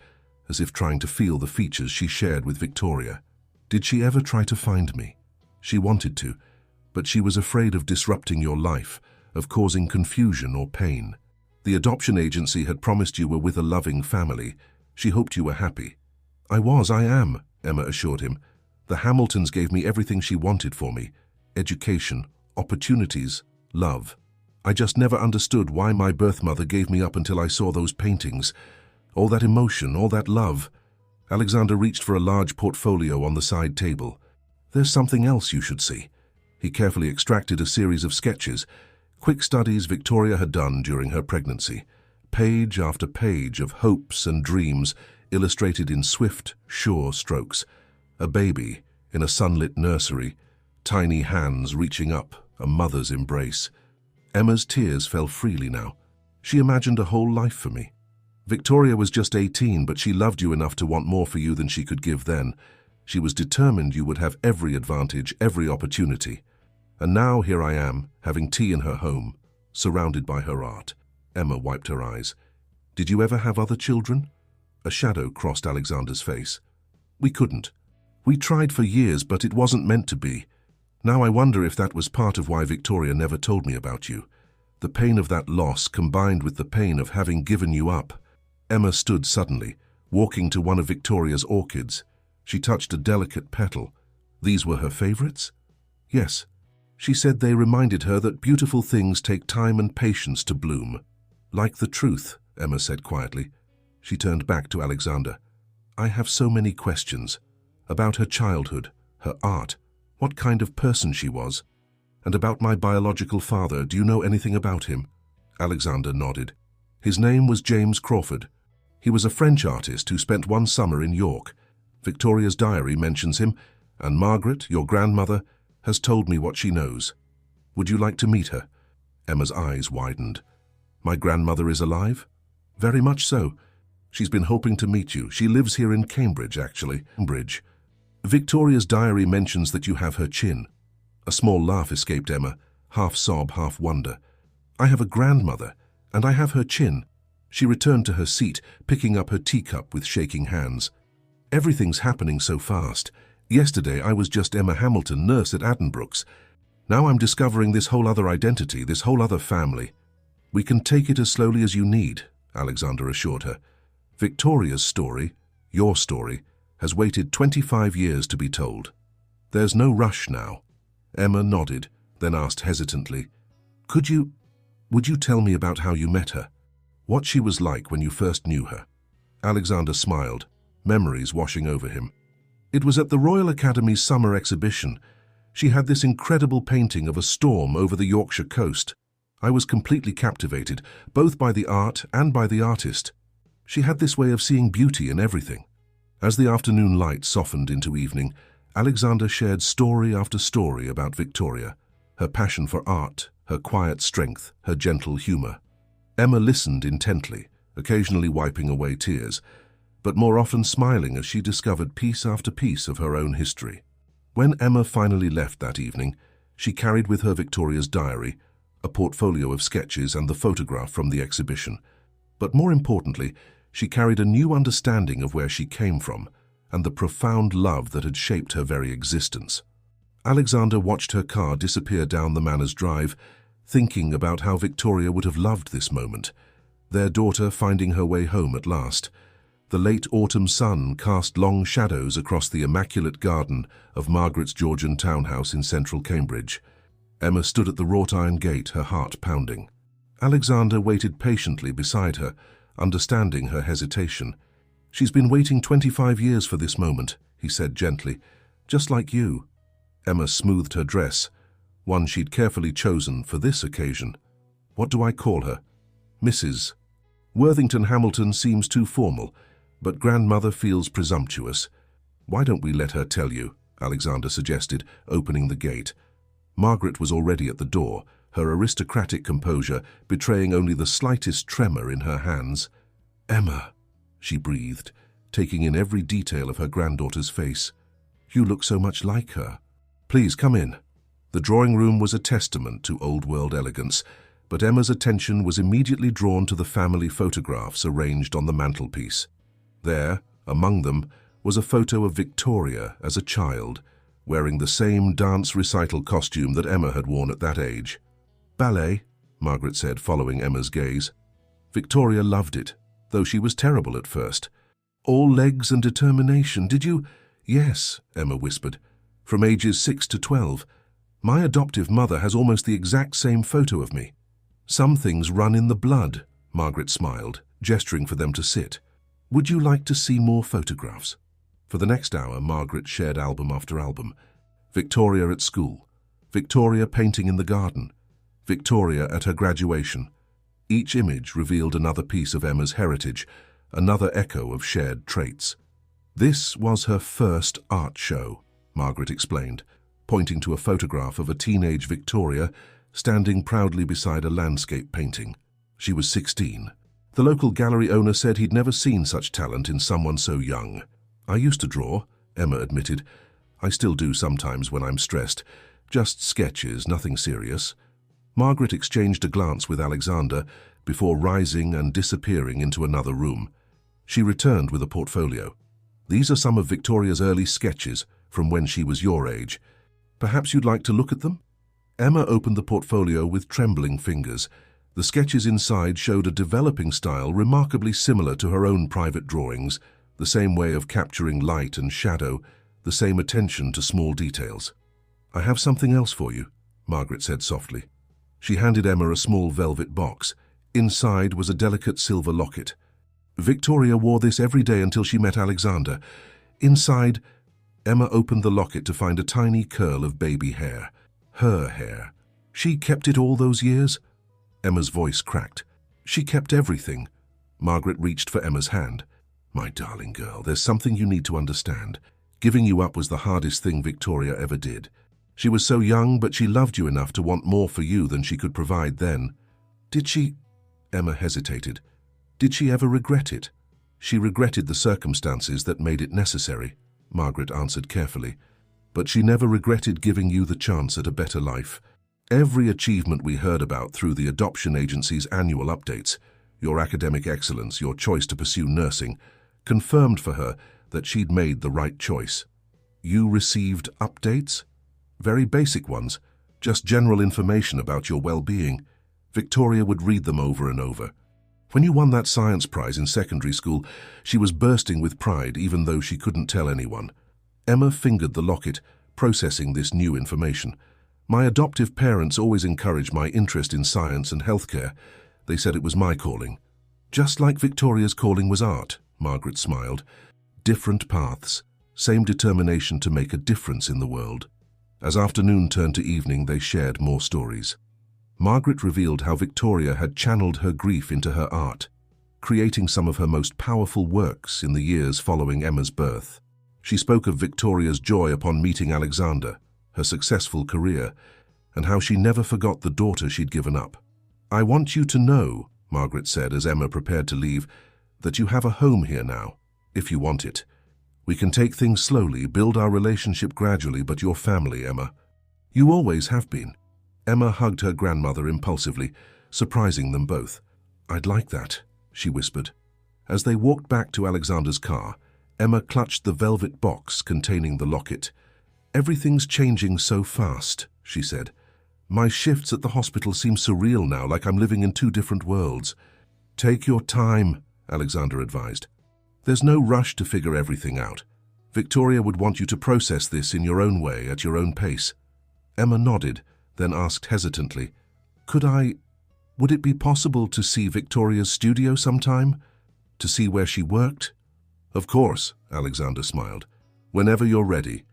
Speaker 1: as if trying to feel the features she shared with Victoria. Did she ever try to find me? She wanted to, but she was afraid of disrupting your life, of causing confusion or pain. The adoption agency had promised you were with a loving family. She hoped you were happy. I am, Emma assured him. The Hamiltons gave me everything she wanted for me. Education, opportunities, love. I just never understood why my birth mother gave me up until I saw those paintings. All that emotion, all that love. Alexander reached for a large portfolio on the side table. There's something else you should see. He carefully extracted a series of sketches, quick studies Victoria had done during her pregnancy. Page after page of hopes and dreams illustrated in swift, sure strokes. A baby in a sunlit nursery, tiny hands reaching up, a mother's embrace. Emma's tears fell freely now. She imagined a whole life for me. Victoria was just 18, but she loved you enough to want more for you than she could give then. She was determined you would have every advantage, every opportunity. And now here I am, having tea in her home, surrounded by her art. Emma wiped her eyes. Did you ever have other children? A shadow crossed Alexander's face. We couldn't. We tried for years, but it wasn't meant to be. Now I wonder if that was part of why Victoria never told me about you. The pain of that loss combined with the pain of having given you up. Emma stood suddenly, walking to one of Victoria's orchids. She touched a delicate petal. These were her favorites? Yes. She said they reminded her that beautiful things take time and patience to bloom. Like the truth, Emma said quietly. She turned back to Alexander. I have so many questions. About her childhood, her art, what kind of person she was. And about my biological father, do you know anything about him? Alexander nodded. His name was James Crawford. He was a French artist who spent one summer in York. Victoria's diary mentions him, and Margaret, your grandmother, has told me what she knows. Would you like to meet her? Emma's eyes widened. My grandmother is alive? Very much so. She's been hoping to meet you. She lives here in Cambridge, actually. Cambridge. Victoria's diary mentions that you have her chin. A small laugh escaped Emma, half sob, half wonder. I have a grandmother, and I have her chin. She returned to her seat, picking up her teacup with shaking hands. Everything's happening so fast. Yesterday I was just Emma Hamilton, nurse at Addenbrooke's. Now I'm discovering this whole other identity, this whole other family. We can take it as slowly as you need, Alexander assured her. Victoria's story, your story, has waited 25 years to be told. There's no rush now. Emma nodded, then asked hesitantly, would you tell me about how you met her? What she was like when you first knew her? Alexander smiled, memories washing over him. It was at the Royal Academy's summer exhibition. She had this incredible painting of a storm over the Yorkshire coast. I was completely captivated, both by the art and by the artist. She had this way of seeing beauty in everything. As the afternoon light softened into evening, Alexander shared story after story about Victoria, her passion for art, her quiet strength, her gentle humor. Emma listened intently, occasionally wiping away tears, but more often smiling as she discovered piece after piece of her own history. When Emma finally left that evening, she carried with her Victoria's diary, a portfolio of sketches and the photograph from the exhibition. But more importantly, she carried a new understanding of where she came from and the profound love that had shaped her very existence. Alexander watched her car disappear down the Manor's drive, thinking about how Victoria would have loved this moment, their daughter finding her way home at last. The late autumn sun cast long shadows across the immaculate garden of Margaret's Georgian townhouse in central Cambridge. Emma stood at the wrought-iron gate, her heart pounding. Alexander waited patiently beside her, understanding her hesitation. "She's been waiting 25 years for this moment," he said gently. "Just like you." Emma smoothed her dress, one she'd carefully chosen for this occasion. "What do I call her?" "Mrs. Worthington Hamilton seems too formal, but grandmother feels presumptuous." "Why don't we let her tell you?" Alexander suggested, opening the gate. Margaret was already at the door, her aristocratic composure betraying only the slightest tremor in her hands. "Emma," she breathed, taking in every detail of her granddaughter's face. "You look so much like her. Please come in." The drawing room was a testament to old-world elegance, but Emma's attention was immediately drawn to the family photographs arranged on the mantelpiece. There, among them, was a photo of Victoria as a child, wearing the same dance recital costume that Emma had worn at that age. "Ballet," Margaret said, following Emma's gaze. "Victoria loved it, though she was terrible at first. All legs and determination, did you—" "Yes," Emma whispered, "from ages 6 to 12. My adoptive mother has almost the exact same photo of me." "Some things run in the blood," Margaret smiled, gesturing for them to sit. "Would you like to see more photographs?" For the next hour, Margaret shared album after album. Victoria at school, Victoria painting in the garden, Victoria at her graduation. Each image revealed another piece of Emma's heritage, another echo of shared traits. "This was her first art show," Margaret explained, pointing to a photograph of a teenage Victoria standing proudly beside a landscape painting. She was 16. The local gallery owner said he'd never seen such talent in someone so young. "I used to draw," Emma admitted. "I still do sometimes when I'm stressed. Just sketches, nothing serious." Margaret exchanged a glance with Alexander before rising and disappearing into another room. She returned with a portfolio. "These are some of Victoria's early sketches from when she was your age. Perhaps you'd like to look at them?" Emma opened the portfolio with trembling fingers. The sketches inside showed a developing style remarkably similar to her own private drawings, the same way of capturing light and shadow, the same attention to small details. "I have something else for you," Margaret said softly. She handed Emma a small velvet box. Inside was a delicate silver locket. "Victoria wore this every day until she met Alexander. Inside—" Emma opened the locket to find a tiny curl of baby hair. Her hair. "She kept it all those years?" Emma's voice cracked. "She kept everything." Margaret reached for Emma's hand. "My darling girl, there's something you need to understand. Giving you up was the hardest thing Victoria ever did. She was so young, but she loved you enough to want more for you than she could provide then." "Did she—" Emma hesitated. "Did she ever regret it?" "She regretted the circumstances that made it necessary," Margaret answered carefully. "But she never regretted giving you the chance at a better life. Every achievement we heard about through the adoption agency's annual updates, your academic excellence, your choice to pursue nursing, confirmed for her that she'd made the right choice." "You received updates?" "Very basic ones, just general information about your well-being. Victoria would read them over and over. When you won that science prize in secondary school, she was bursting with pride even though she couldn't tell anyone." Emma fingered the locket, processing this new information. "My adoptive parents always encouraged my interest in science and healthcare. They said it was my calling." "Just like Victoria's calling was art," Margaret smiled. "Different paths, same determination to make a difference in the world." As afternoon turned to evening, they shared more stories. Margaret revealed how Victoria had channeled her grief into her art, creating some of her most powerful works in the years following Emma's birth. She spoke of Victoria's joy upon meeting Alexander, her successful career, and how she never forgot the daughter she'd given up. "I want you to know," Margaret said as Emma prepared to leave, "that you have a home here now, if you want it. We can take things slowly, build our relationship gradually, but you're family, Emma. You always have been." Emma hugged her grandmother impulsively, surprising them both. "I'd like that," she whispered. As they walked back to Alexander's car, Emma clutched the velvet box containing the locket. "Everything's changing so fast," she said. "My shifts at the hospital seem surreal now, like I'm living in two different worlds." "Take your time," Alexander advised. There's no rush to figure everything out. Victoria would want you to process this in your own way, at your own pace. Emma nodded, then asked hesitantly, would it be possible to see Victoria's studio sometime? To see where she worked? Of course, Alexander smiled. Whenever you're ready.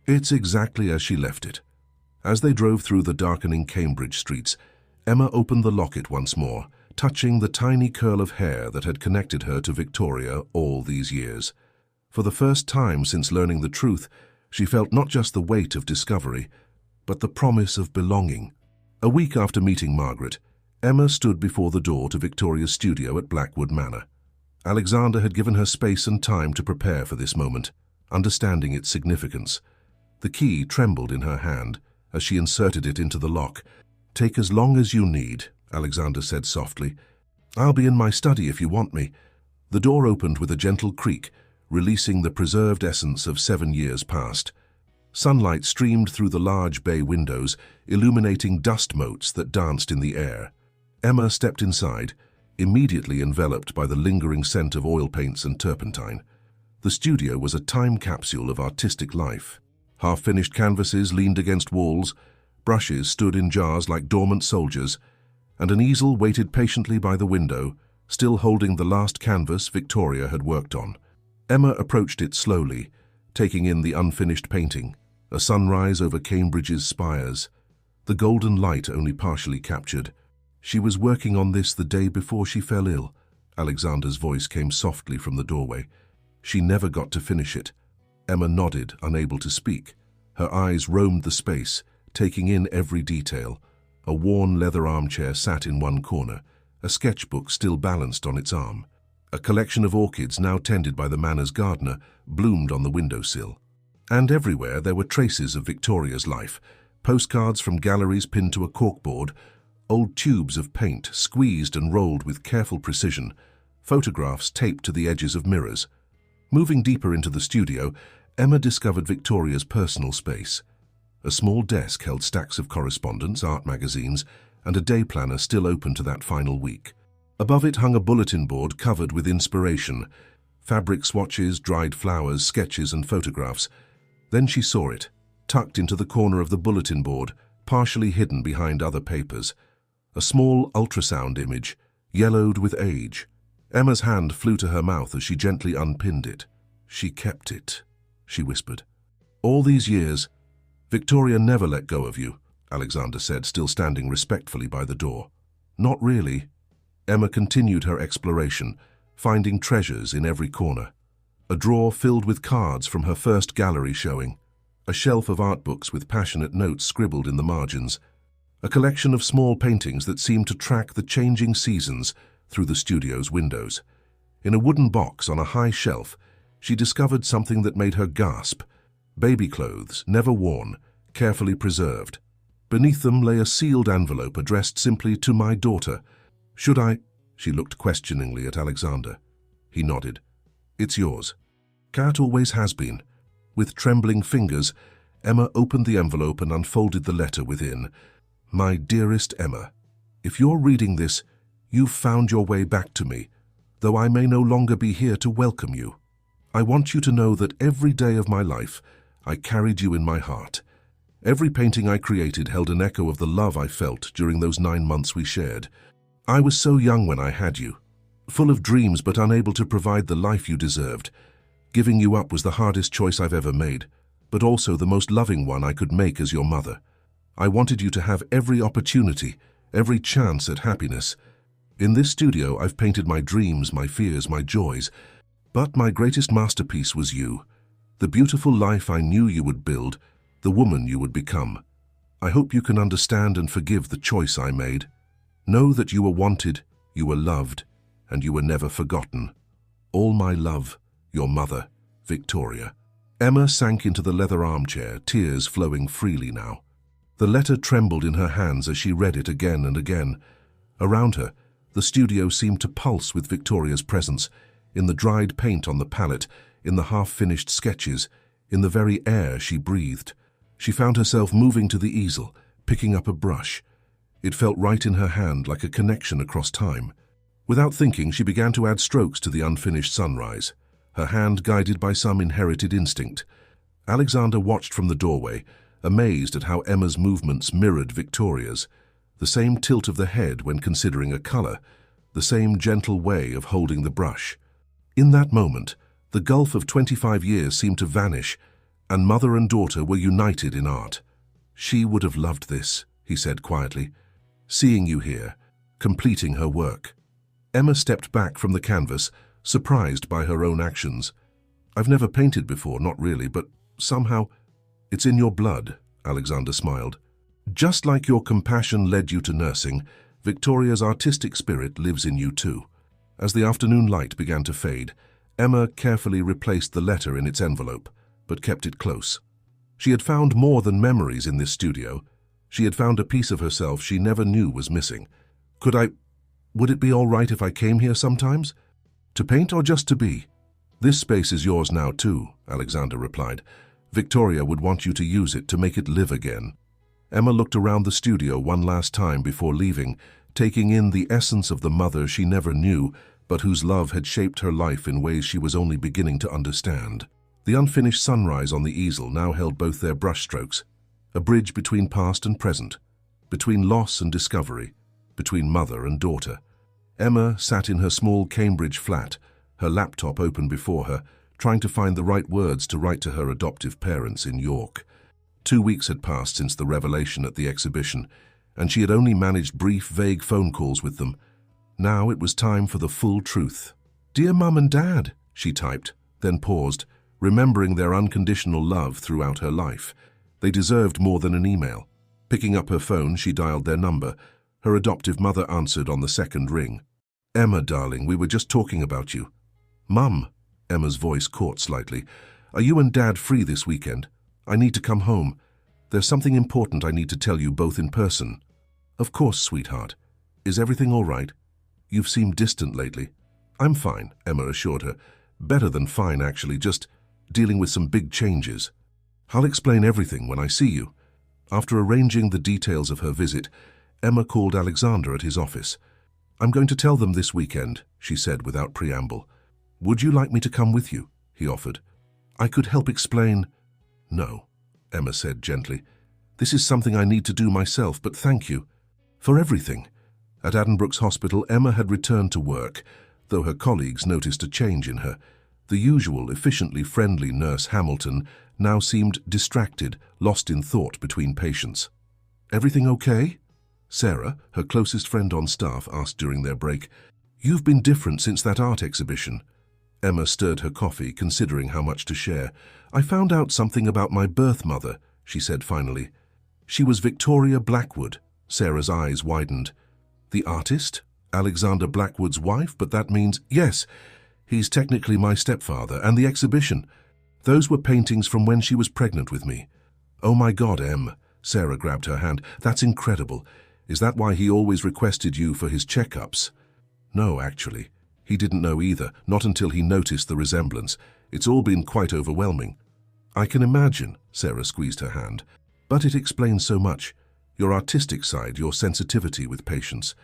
Speaker 1: It's exactly as she left it. As they drove through the darkening Cambridge streets, Emma opened the locket once more, touching the tiny curl of hair that had connected her to Victoria all these years. For the first time since learning the truth, she felt not just the weight of discovery, but the promise of belonging. A week after meeting Margaret, Emma stood before the door to Victoria's studio at Blackwood Manor. Alexander had given her space and time to prepare for this moment, understanding its significance. The key trembled in her hand as she inserted it into the lock. "Take as long as you need," Alexander said softly. "I'll be in my study if you want me." The door opened with a gentle creak, releasing the preserved essence of 7 years past. Sunlight streamed through the large bay windows, illuminating dust motes that danced in the air. Emma stepped inside, immediately enveloped by the lingering scent of oil paints and turpentine. The studio was a time capsule of artistic life. Half-finished canvases leaned against walls, brushes stood in jars like dormant soldiers, and an easel waited patiently by the window, still holding the last canvas Victoria had worked on. Emma approached it slowly, taking in the unfinished painting, a sunrise over Cambridge's spires, the golden light only partially captured. "She was working on this the day before she fell ill," Alexander's voice came softly from the doorway. "She never got to finish it." Emma nodded, unable to speak. Her eyes roamed the space, taking in every detail. A worn leather armchair sat in one corner, a sketchbook still balanced on its arm. A collection of orchids, now tended by the manor's gardener, bloomed on the windowsill. And everywhere there were traces of Victoria's life, postcards from galleries pinned to a corkboard, old tubes of paint squeezed and rolled with careful precision, photographs taped to the edges of mirrors. Moving deeper into the studio, Emma discovered Victoria's personal space. A small desk held stacks of correspondence, art magazines, and a day planner still open to that final week. Above it hung a bulletin board covered with inspiration, fabric swatches, dried flowers, sketches and photographs. Then she saw it, tucked into the corner of the bulletin board, partially hidden behind other papers. A small ultrasound image, yellowed with age. Emma's hand flew to her mouth as she gently unpinned it. "She kept it," she whispered. "All these years, Victoria never let go of you," Alexander said, still standing respectfully by the door. "Not really." Emma continued her exploration, finding treasures in every corner. A drawer filled with cards from her first gallery showing, a shelf of art books with passionate notes scribbled in the margins, a collection of small paintings that seemed to track the changing seasons through the studio's windows. In a wooden box on a high shelf, she discovered something that made her gasp. Baby clothes, never worn, carefully preserved. Beneath them lay a sealed envelope addressed simply to "My daughter." "Should I?" She looked questioningly at Alexander. He nodded. "It's yours." Kat always has been. With trembling fingers, Emma opened the envelope and unfolded the letter within. "My dearest Emma, if you're reading this, you've found your way back to me, though I may no longer be here to welcome you. I want you to know that every day of my life, I carried you in my heart. Every painting I created held an echo of the love I felt during those 9 months we shared. I was so young when I had you, full of dreams but unable to provide the life you deserved. Giving you up was the hardest choice I've ever made, but also the most loving one I could make as your mother. I wanted you to have every opportunity, every chance at happiness. In this studio, I've painted my dreams, my fears, my joys, but my greatest masterpiece was you. The beautiful life I knew you would build, the woman you would become. I hope you can understand and forgive the choice I made. Know that you were wanted, you were loved, and you were never forgotten. All my love, your mother, Victoria." Emma sank into the leather armchair, tears flowing freely now. The letter trembled in her hands as she read it again and again. Around her, the studio seemed to pulse with Victoria's presence, in the dried paint on the palette, in the half-finished sketches, in the very air she breathed. She found herself moving to the easel, picking up a brush. It felt right in her hand, like a connection across time. Without thinking, she began to add strokes to the unfinished sunrise, her hand guided by some inherited instinct. Alexander watched from the doorway, amazed at how Emma's movements mirrored Victoria's. The same tilt of the head when considering a color, the same gentle way of holding the brush. In that moment, the gulf of 25 years seemed to vanish, and mother and daughter were united in art. "She would have loved this," he said quietly. "Seeing you here, completing her work." Emma stepped back from the canvas, surprised by her own actions. "I've never painted before, not really, but somehow it's in your blood," Alexander smiled. "Just like your compassion led you to nursing, Victoria's artistic spirit lives in you too." As the afternoon light began to fade, Emma carefully replaced the letter in its envelope, but kept it close. She had found more than memories in this studio. She had found a piece of herself she never knew was missing. Would it be all right if I came here sometimes? To paint or just to be?" "This space is yours now too," Alexander replied. "Victoria would want you to use it to make it live again." Emma looked around the studio one last time before leaving, taking in the essence of the mother she never knew, but whose love had shaped her life in ways she was only beginning to understand. The unfinished sunrise on the easel now held both their brushstrokes, a bridge between past and present, between loss and discovery, between mother and daughter. Emma sat in her small Cambridge flat, her laptop open before her, trying to find the right words to write to her adoptive parents in York. 2 weeks had passed since the revelation at the exhibition, and she had only managed brief, vague phone calls with them. Now it was time for the full truth. "Dear Mum and Dad," she typed, then paused, remembering their unconditional love throughout her life. They deserved more than an email. Picking up her phone, she dialed their number. Her adoptive mother answered on the second ring. "Emma, darling, we were just talking about you." "Mum," Emma's voice caught slightly, "are you and Dad free this weekend? I need to come home. There's something important I need to tell you both in person." "Of course, sweetheart. Is everything all right? You've seemed distant lately." "I'm fine," Emma assured her. "Better than fine, actually, just dealing with some big changes. I'll explain everything when I see you." After arranging the details of her visit, Emma called Alexander at his office. "I'm going to tell them this weekend," she said without preamble. "Would you like me to come with you?" he offered. "I could help explain." "No," Emma said gently. "This is something I need to do myself, but thank you for everything." At Addenbrooke's hospital, Emma had returned to work, though her colleagues noticed a change in her. The usual, efficiently friendly nurse Hamilton now seemed distracted, lost in thought between patients. "Everything okay?" Sarah, her closest friend on staff, asked during their break. "You've been different since that art exhibition." Emma stirred her coffee, considering how much to share. "I found out something about my birth mother," she said finally. "She was Victoria Blackwood." Sarah's eyes widened. "The artist? Alexander Blackwood's wife? But that means—" "Yes, he's technically my stepfather, and the exhibition. Those were paintings from when she was pregnant with me." "Oh my God, Em," Sarah grabbed her hand. "That's incredible. Is that why he always requested you for his checkups?" "No, actually. He didn't know either, not until he noticed the resemblance. It's all been quite overwhelming." "I can imagine," Sarah squeezed her hand. "But it explains so much. Your artistic side, your sensitivity with patients.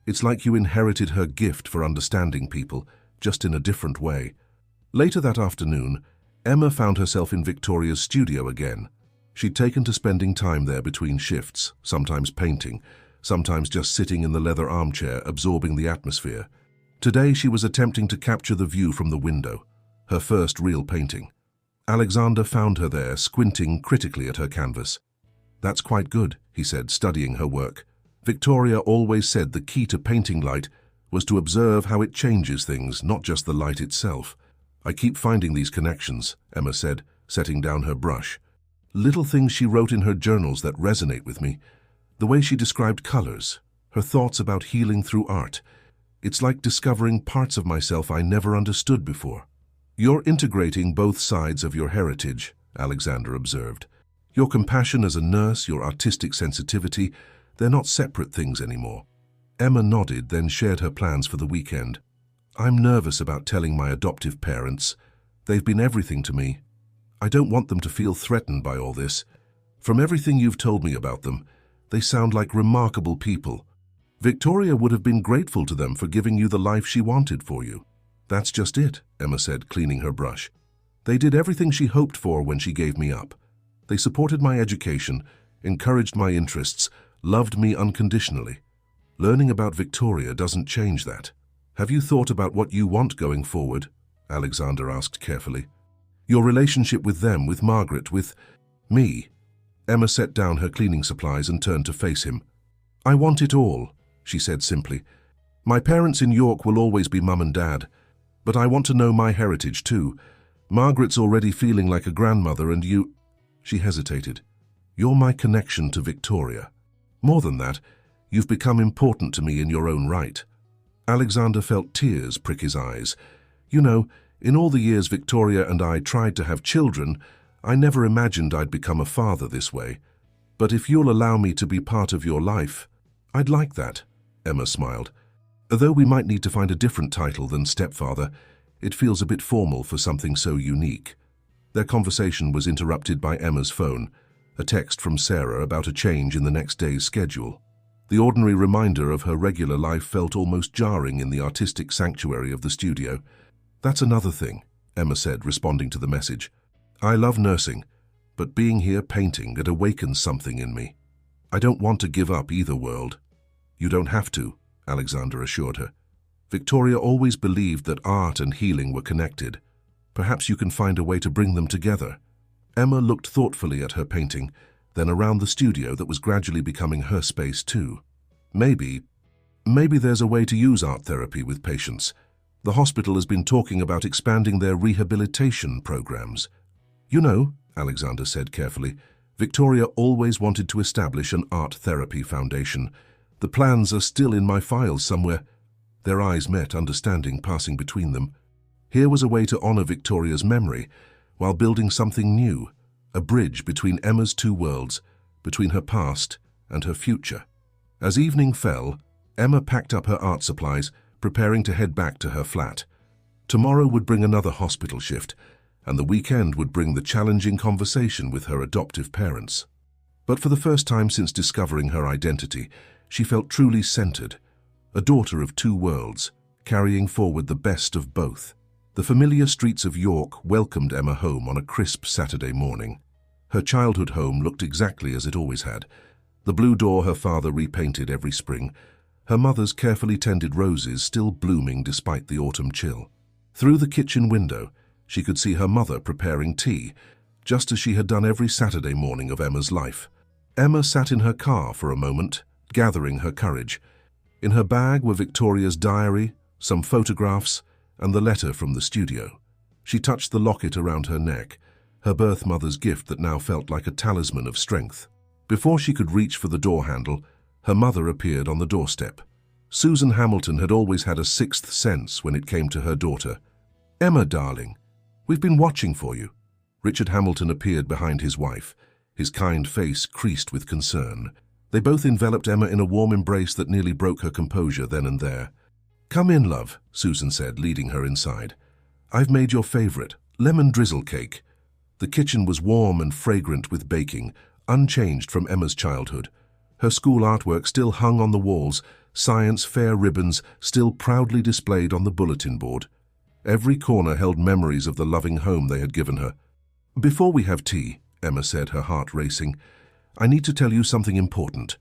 Speaker 1: It's like you inherited her gift for understanding people, just in a different way." Later that afternoon, Emma found herself in Victoria's studio again. She'd taken to spending time there between shifts, sometimes painting, sometimes just sitting in the leather armchair, absorbing the atmosphere. Today she was attempting to capture the view from the window, her first real painting. Alexander found her there, squinting critically at her canvas. "That's quite good," he said, studying her work. "Victoria always said the key to painting light was to observe how it changes things, not just the light itself." "I keep finding these connections," Emma said, setting down her brush. "Little things she wrote in her journals that resonate with me. The way she described colors, her thoughts about healing through art. It's like discovering parts of myself I never understood before." "You're integrating both sides of your heritage," Alexander observed. "Your compassion as a nurse, your artistic sensitivity, they're not separate things anymore." Emma nodded, then shared her plans for the weekend. "I'm nervous about telling my adoptive parents. They've been everything to me. I don't want them to feel threatened by all this. From everything you've told me about them, they sound like remarkable people. Victoria would have been grateful to them for giving you the life she wanted for you. That's just it, Emma said, cleaning her brush. They did everything she hoped for when she gave me up. They supported my education, encouraged my interests, loved me unconditionally. Learning about Victoria doesn't change that. Have you thought about what you want going forward? Alexander asked carefully. Your relationship with them, with Margaret, with me. Emma set down her cleaning supplies and turned to face him. I want it all, she said simply. My parents in York will always be Mum and Dad, but I want to know my heritage too. Margaret's already feeling like a grandmother and you... She hesitated. You're my connection to Victoria. More than that, you've become important to me in your own right. Alexander felt tears prick his eyes. You know, in all the years Victoria and I tried to have children, I never imagined I'd become a father this way. But if you'll allow me to be part of your life, I'd like that, Emma smiled. Although we might need to find a different title than stepfather, it feels a bit formal for something so unique. Their conversation was interrupted by Emma's phone, a text from Sarah about a change in the next day's schedule. The ordinary reminder of her regular life felt almost jarring in the artistic sanctuary of the studio. That's another thing, Emma said, responding to the message. I love nursing, but being here painting, it awakens something in me. I don't want to give up either world. You don't have to, Alexander assured her. Victoria always believed that art and healing were connected. Perhaps you can find a way to bring them together. Emma looked thoughtfully at her painting, then around the studio that was gradually becoming her space too. Maybe there's a way to use art therapy with patients. The hospital has been talking about expanding their rehabilitation programs. You know, Alexander said carefully, Victoria always wanted to establish an art therapy foundation. The plans are still in my files somewhere. Their eyes met, understanding passing between them. Here was a way to honor Victoria's memory while building something new, a bridge between Emma's two worlds, between her past and her future. As evening fell, Emma packed up her art supplies, preparing to head back to her flat. Tomorrow would bring another hospital shift, and the weekend would bring the challenging conversation with her adoptive parents. But for the first time since discovering her identity, she felt truly centered, a daughter of two worlds, carrying forward the best of both. The familiar streets of York welcomed Emma home on a crisp Saturday morning. Her childhood home looked exactly as it always had. The blue door her father repainted every spring, her mother's carefully tended roses still blooming despite the autumn chill. Through the kitchen window, she could see her mother preparing tea, just as she had done every Saturday morning of Emma's life. Emma sat in her car for a moment, gathering her courage. In her bag were Victoria's diary, some photographs, and the letter from the studio. She touched the locket around her neck, her birth mother's gift that now felt like a talisman of strength. Before she could reach for the door handle, her mother appeared on the doorstep. Susan Hamilton had always had a sixth sense when it came to her daughter. Emma, darling, we've been watching for you. Richard Hamilton appeared behind his wife, his kind face creased with concern. They both enveloped Emma in a warm embrace that nearly broke her composure then and there. Come in, love, Susan said, leading her inside. I've made your favorite, lemon drizzle cake. The kitchen was warm and fragrant with baking, unchanged from Emma's childhood. Her school artwork still hung on the walls, science fair ribbons still proudly displayed on the bulletin board. Every corner held memories of the loving home they had given her. Before we have tea, Emma said, her heart racing, I need to tell you something important.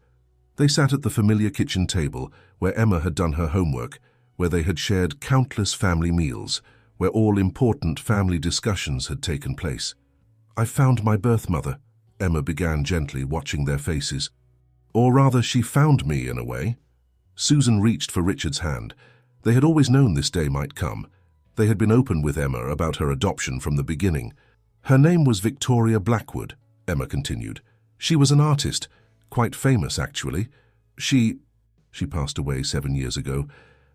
Speaker 1: They sat at the familiar kitchen table where Emma had done her homework, where they had shared countless family meals, where all important family discussions had taken place. I found my birth mother, Emma began gently, watching their faces. Or rather, she found me in a way. Susan reached for Richard's hand. They had always known this day might come. They had been open with Emma about her adoption from the beginning. Her name was Victoria Blackwood, Emma continued. She was an artist, quite famous actually. She passed away 7 years ago,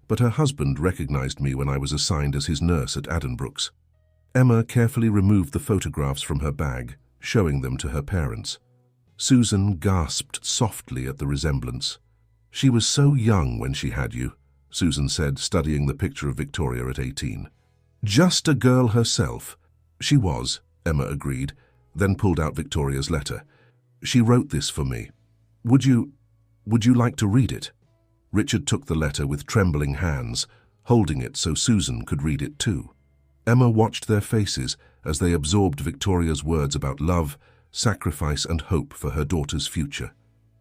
Speaker 1: but her husband recognized me when I was assigned as his nurse at Addenbrooke's. Emma carefully removed the photographs from her bag, showing them to her parents. Susan gasped softly at the resemblance. She was so young when she had you, Susan said, studying the picture of Victoria at 18. Just a girl herself. She was, Emma agreed, then pulled out Victoria's letter. She wrote this for me. Would you like to read it? Richard took the letter with trembling hands, holding it so Susan could read it too. Emma watched their faces as they absorbed Victoria's words about love, sacrifice and hope for her daughter's future.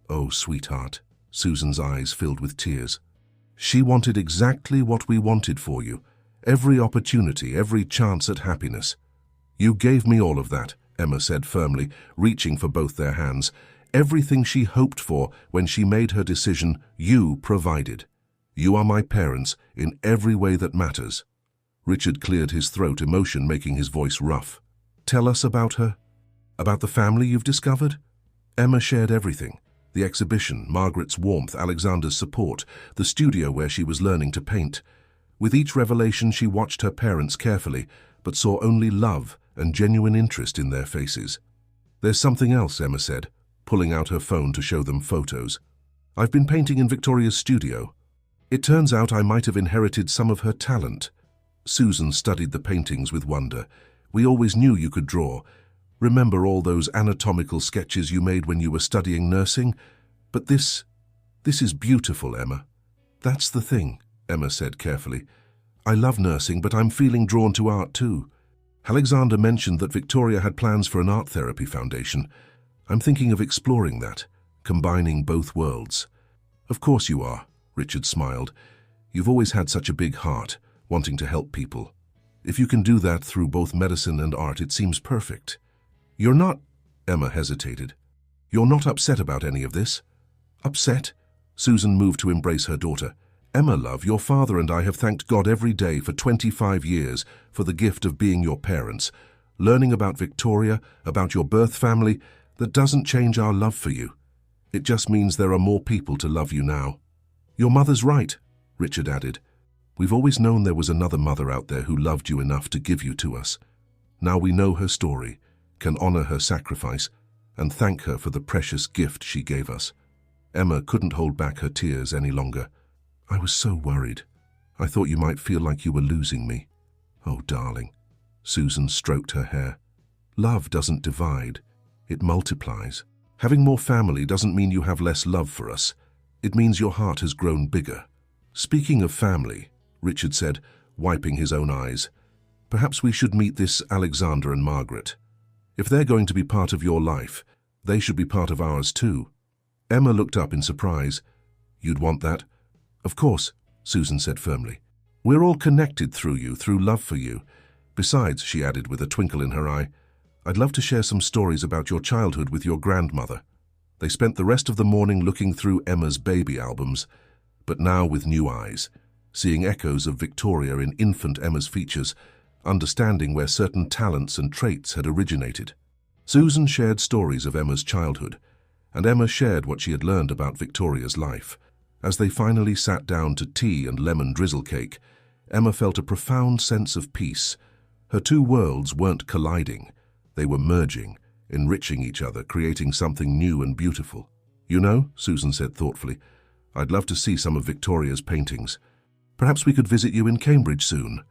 Speaker 1: "Oh, sweetheart," Susan's eyes filled with tears. "She wanted exactly what we wanted for you. Every opportunity, every chance at happiness. You gave me all of that," Emma said firmly, reaching for both their hands. "Everything she hoped for when she made her decision, you provided. You are my parents in every way that matters." Richard cleared his throat, emotion making his voice rough. "Tell us about her. About the family you've discovered?" Emma shared everything. The exhibition, Margaret's warmth, Alexander's support, the studio where she was learning to paint. With each revelation she watched her parents carefully, but saw only love and genuine interest in their faces. "There's something else," Emma said, pulling out her phone to show them photos. "I've been painting in Victoria's studio. It turns out I might have inherited some of her talent." Susan studied the paintings with wonder. "We always knew you could draw. Remember all those anatomical sketches you made when you were studying nursing? But this is beautiful, Emma." "That's the thing," Emma said carefully. "I love nursing, but I'm feeling drawn to art too. Alexander mentioned that Victoria had plans for an art therapy foundation. I'm thinking of exploring that, combining both worlds." "Of course you are," Richard smiled. "You've always had such a big heart, wanting to help people. If you can do that through both medicine and art, it seems perfect." "You're not," Emma hesitated. "You're not upset about any of this?" "Upset?" Susan moved to embrace her daughter. "Emma, love, your father and I have thanked God every day for 25 years for the gift of being your parents. Learning about Victoria, about your birth family, that doesn't change our love for you. It just means there are more people to love you now." "Your mother's right," Richard added. "We've always known there was another mother out there who loved you enough to give you to us. Now we know her story, can honor her sacrifice, and thank her for the precious gift she gave us." Emma couldn't hold back her tears any longer. "I was so worried. I thought you might feel like you were losing me." "Oh, darling." Susan stroked her hair. "Love doesn't divide. It multiplies. Having more family doesn't mean you have less love for us. It means your heart has grown bigger." "Speaking of family," Richard said, wiping his own eyes, "perhaps we should meet this Alexander and Margaret. If they're going to be part of your life, they should be part of ours too." Emma looked up in surprise. "You'd want that?" "Of course," Susan said firmly. "We're all connected through you, through love for you. Besides," she added with a twinkle in her eye, "I'd love to share some stories about your childhood with your grandmother." They spent the rest of the morning looking through Emma's baby albums, but now with new eyes, seeing echoes of Victoria in infant Emma's features, understanding where certain talents and traits had originated. Susan shared stories of Emma's childhood, and Emma shared what she had learned about Victoria's life. As they finally sat down to tea and lemon drizzle cake, Emma felt a profound sense of peace. Her two worlds weren't colliding. They were merging, enriching each other, creating something new and beautiful. "You know," Susan said thoughtfully, "I'd love to see some of Victoria's paintings. Perhaps we could visit you in Cambridge soon."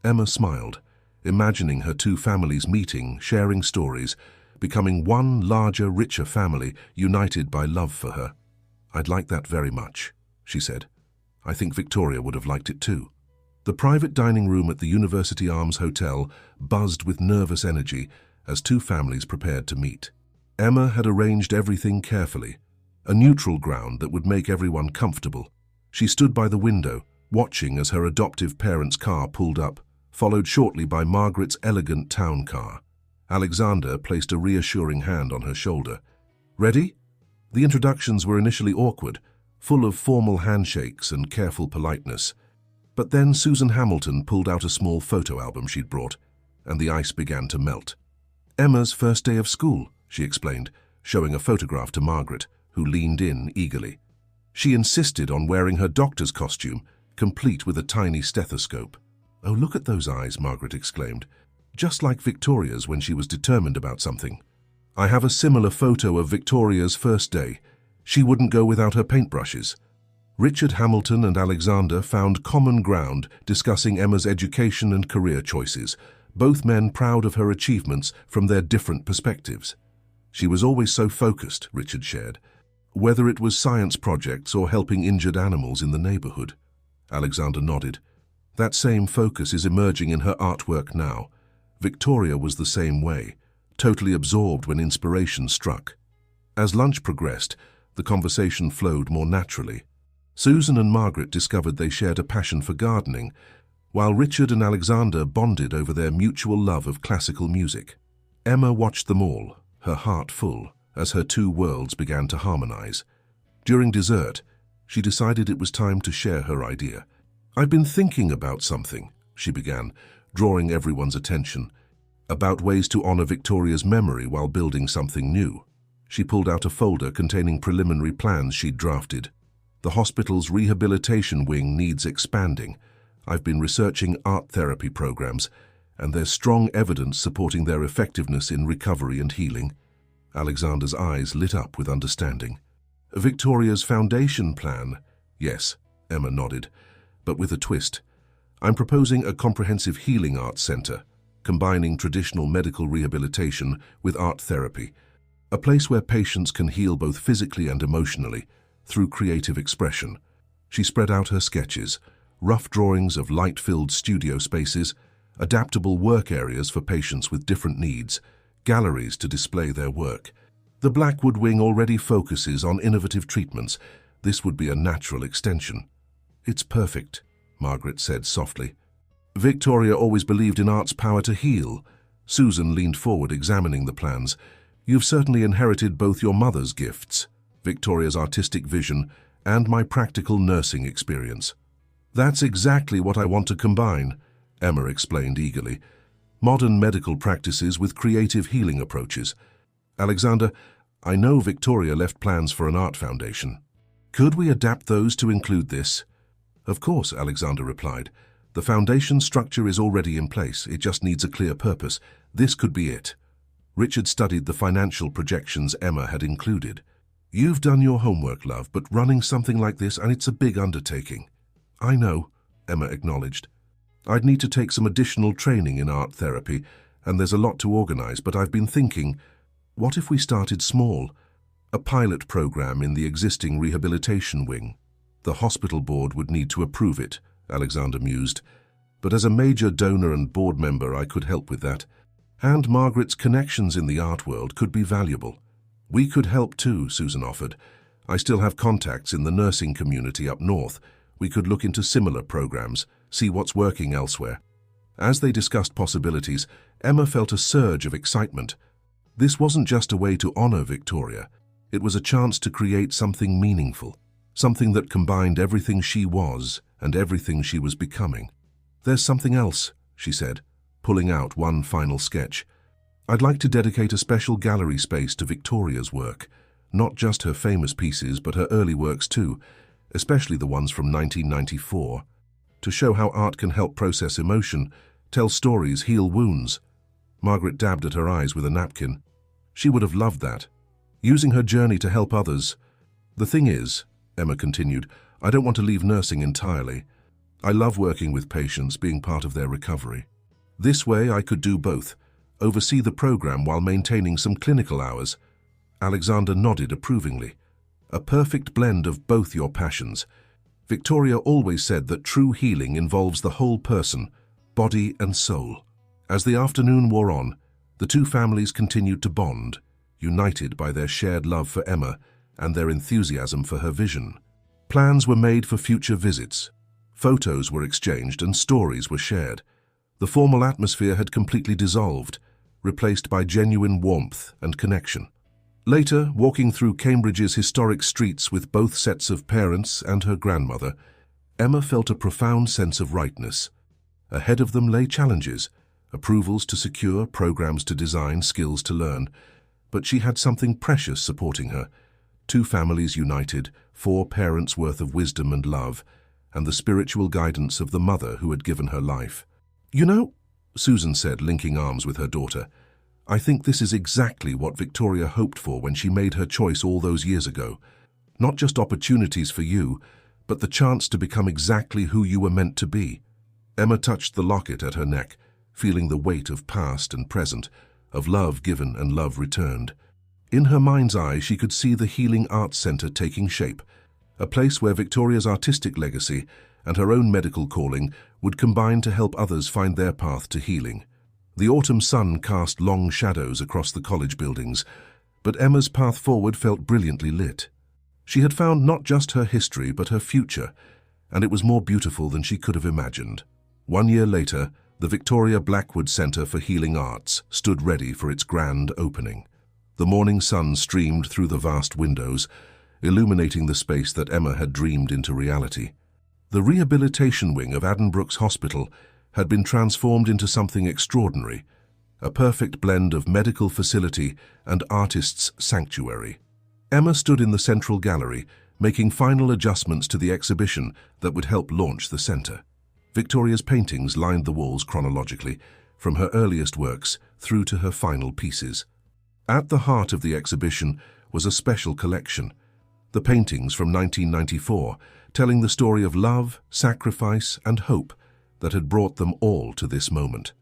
Speaker 1: Emma smiled, imagining her two families meeting, sharing stories, becoming one larger, richer family, united by love for her. "I'd like that very much," she said. "I think Victoria would have liked it too." The private dining room at the University Arms Hotel buzzed with nervous energy as two families prepared to meet. Emma had arranged everything carefully, a neutral ground that would make everyone comfortable. She stood by the window, watching as her adoptive parents' car pulled up, followed shortly by Margaret's elegant town car. Alexander placed a reassuring hand on her shoulder. "Ready?" The introductions were initially awkward, full of formal handshakes and careful politeness. But then Susan Hamilton pulled out a small photo album she'd brought, and the ice began to melt. "Emma's first day of school," she explained, showing a photograph to Margaret, who leaned in eagerly. She insisted on wearing her doctor's costume, complete with a tiny stethoscope. "Oh, look at those eyes," Margaret exclaimed. "Just like Victoria's when she was determined about something." "I have a similar photo of Victoria's first day. She wouldn't go without her paintbrushes." Richard Hamilton and Alexander found common ground discussing Emma's education and career choices, both men proud of her achievements from their different perspectives. "She was always so focused," Richard shared. Whether it was science projects or helping injured animals in the neighborhood. Alexander nodded. That same focus is emerging in her artwork now. Victoria was the same way, totally absorbed when inspiration struck. As lunch progressed, the conversation flowed more naturally. Susan and Margaret discovered they shared a passion for gardening, while Richard and Alexander bonded over their mutual love of classical music. Emma watched them all, her heart full, as her two worlds began to harmonize. During dessert, she decided it was time to share her idea. "I've been thinking about something," she began, drawing everyone's attention, about ways to honor Victoria's memory while building something new. She pulled out a folder containing preliminary plans she'd drafted. "The hospital's rehabilitation wing needs expanding. I've been researching art therapy programs, and there's strong evidence supporting their effectiveness in recovery and healing." Alexander's eyes lit up with understanding. "Victoria's foundation plan?" "Yes," Emma nodded, "but with a twist. I'm proposing a comprehensive healing arts center, combining traditional medical rehabilitation with art therapy. A place where patients can heal both physically and emotionally through creative expression." She spread out her sketches, rough drawings of light-filled studio spaces, adaptable work areas for patients with different needs, galleries to display their work. "The Blackwood Wing already focuses on innovative treatments. This would be a natural extension." "It's perfect," Margaret said softly. "Victoria always believed in art's power to heal." Susan leaned forward, examining the plans. "You've certainly inherited both your mother's gifts, Victoria's artistic vision, and my practical nursing experience." "That's exactly what I want to combine," Emma explained eagerly. "Modern medical practices with creative healing approaches. Alexander, I know Victoria left plans for an art foundation. Could we adapt those to include this?" "Of course," Alexander replied. "The foundation structure is already in place. It just needs a clear purpose. This could be it." Richard studied the financial projections Emma had included. "You've done your homework, love, but running something like this, and it's a big undertaking." "I know," Emma acknowledged. "I'd need to take some additional training in art therapy, and there's a lot to organize, but I've been thinking, what if we started small? A pilot program in the existing rehabilitation wing. The hospital board would need to approve it," Alexander mused. "But as a major donor and board member, I could help with that. And Margaret's connections in the art world could be valuable." "We could help too," Susan offered. "I still have contacts in the nursing community up north. We could look into similar programs, see what's working elsewhere." As they discussed possibilities, Emma felt a surge of excitement. This wasn't just a way to honor Victoria. It was a chance to create something meaningful, something that combined everything she was and everything she was becoming. "There's something else," she said, pulling out one final sketch. "I'd like to dedicate a special gallery space to Victoria's work, not just her famous pieces, but her early works too, especially the ones from 1994, to show how art can help process emotion, tell stories, heal wounds." Margaret dabbed at her eyes with a napkin. She would have loved that, using her journey to help others. "The thing is," Emma continued, "I don't want to leave nursing entirely. I love working with patients, being part of their recovery. This way I could do both, oversee the program while maintaining some clinical hours." Alexander nodded approvingly. "A perfect blend of both your passions. Victoria always said that true healing involves the whole person, body and soul." As the afternoon wore on, the two families continued to bond, united by their shared love for Emma and their enthusiasm for her vision. Plans were made for future visits. Photos were exchanged and stories were shared. The formal atmosphere had completely dissolved, replaced by genuine warmth and connection. Later, walking through Cambridge's historic streets with both sets of parents and her grandmother, Emma felt a profound sense of rightness. Ahead of them lay challenges, approvals to secure, programs to design, skills to learn. But she had something precious supporting her. Two families united, 4 parents' worth of wisdom and love, and the spiritual guidance of the mother who had given her life. "You know," Susan said, linking arms with her daughter, "I think this is exactly what Victoria hoped for when she made her choice all those years ago. Not just opportunities for you, but the chance to become exactly who you were meant to be." Emma touched the locket at her neck, feeling the weight of past and present, of love given and love returned. In her mind's eye, she could see the Healing Arts Centre taking shape, a place where Victoria's artistic legacy and her own medical calling would combine to help others find their path to healing. The autumn sun cast long shadows across the college buildings, but Emma's path forward felt brilliantly lit. She had found not just her history but her future, and it was more beautiful than she could have imagined. 1 year later, the Victoria Blackwood Centre for Healing Arts stood ready for its grand opening. The morning sun streamed through the vast windows, illuminating the space that Emma had dreamed into reality. The rehabilitation wing of Addenbrooke's Hospital had been transformed into something extraordinary, a perfect blend of medical facility and artist's sanctuary. Emma stood in the central gallery, making final adjustments to the exhibition that would help launch the centre. Victoria's paintings lined the walls chronologically, from her earliest works through to her final pieces. At the heart of the exhibition was a special collection, the paintings from 1994, telling the story of love, sacrifice, and hope that had brought them all to this moment.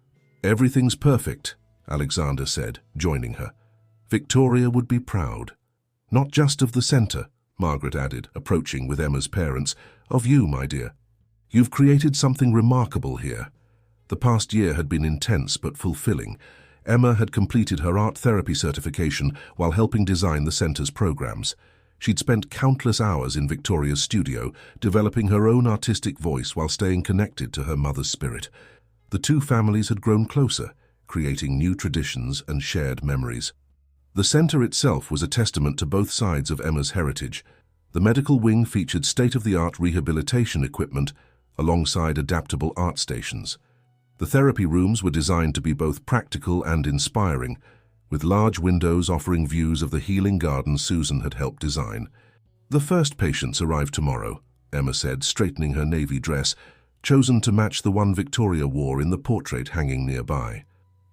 Speaker 1: "Everything's perfect," Alexander said, joining her. "Victoria would be proud. Not just of the centre," Margaret added, approaching with Emma's parents, "of you, my dear. You've created something remarkable here." The past year had been intense but fulfilling. Emma had completed her art therapy certification while helping design the centre's programs. She'd spent countless hours in Victoria's studio, developing her own artistic voice while staying connected to her mother's spirit. The two families had grown closer, creating new traditions and shared memories. The centre itself was a testament to both sides of Emma's heritage. The medical wing featured state-of-the-art rehabilitation equipment alongside adaptable art stations. The therapy rooms were designed to be both practical and inspiring, with large windows offering views of the healing garden Susan had helped design. "The first patients arrive tomorrow," Emma said, straightening her navy dress, chosen to match the one Victoria wore in the portrait hanging nearby.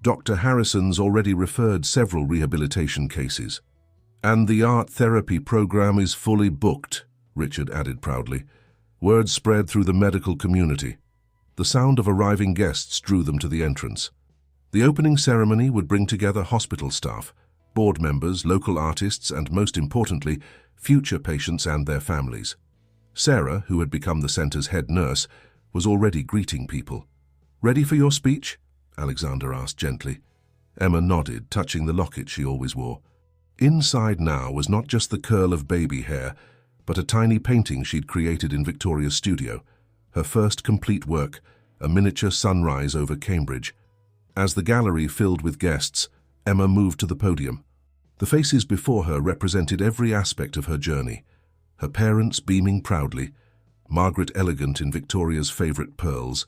Speaker 1: "Dr. Harrison's already referred several rehabilitation cases. And the art therapy program is fully booked," Richard added proudly. Word spread through the medical community. The sound of arriving guests drew them to the entrance. The opening ceremony would bring together hospital staff, board members, local artists, and most importantly, future patients and their families. Sarah, who had become the centre's head nurse, was already greeting people. "Ready for your speech?" Alexander asked gently. Emma nodded, touching the locket she always wore. Inside now was not just the curl of baby hair, but a tiny painting she'd created in Victoria's studio, her first complete work, a miniature sunrise over Cambridge. As the gallery filled with guests, Emma moved to the podium. The faces before her represented every aspect of her journey. Her parents beaming proudly, Margaret elegant in Victoria's favourite pearls,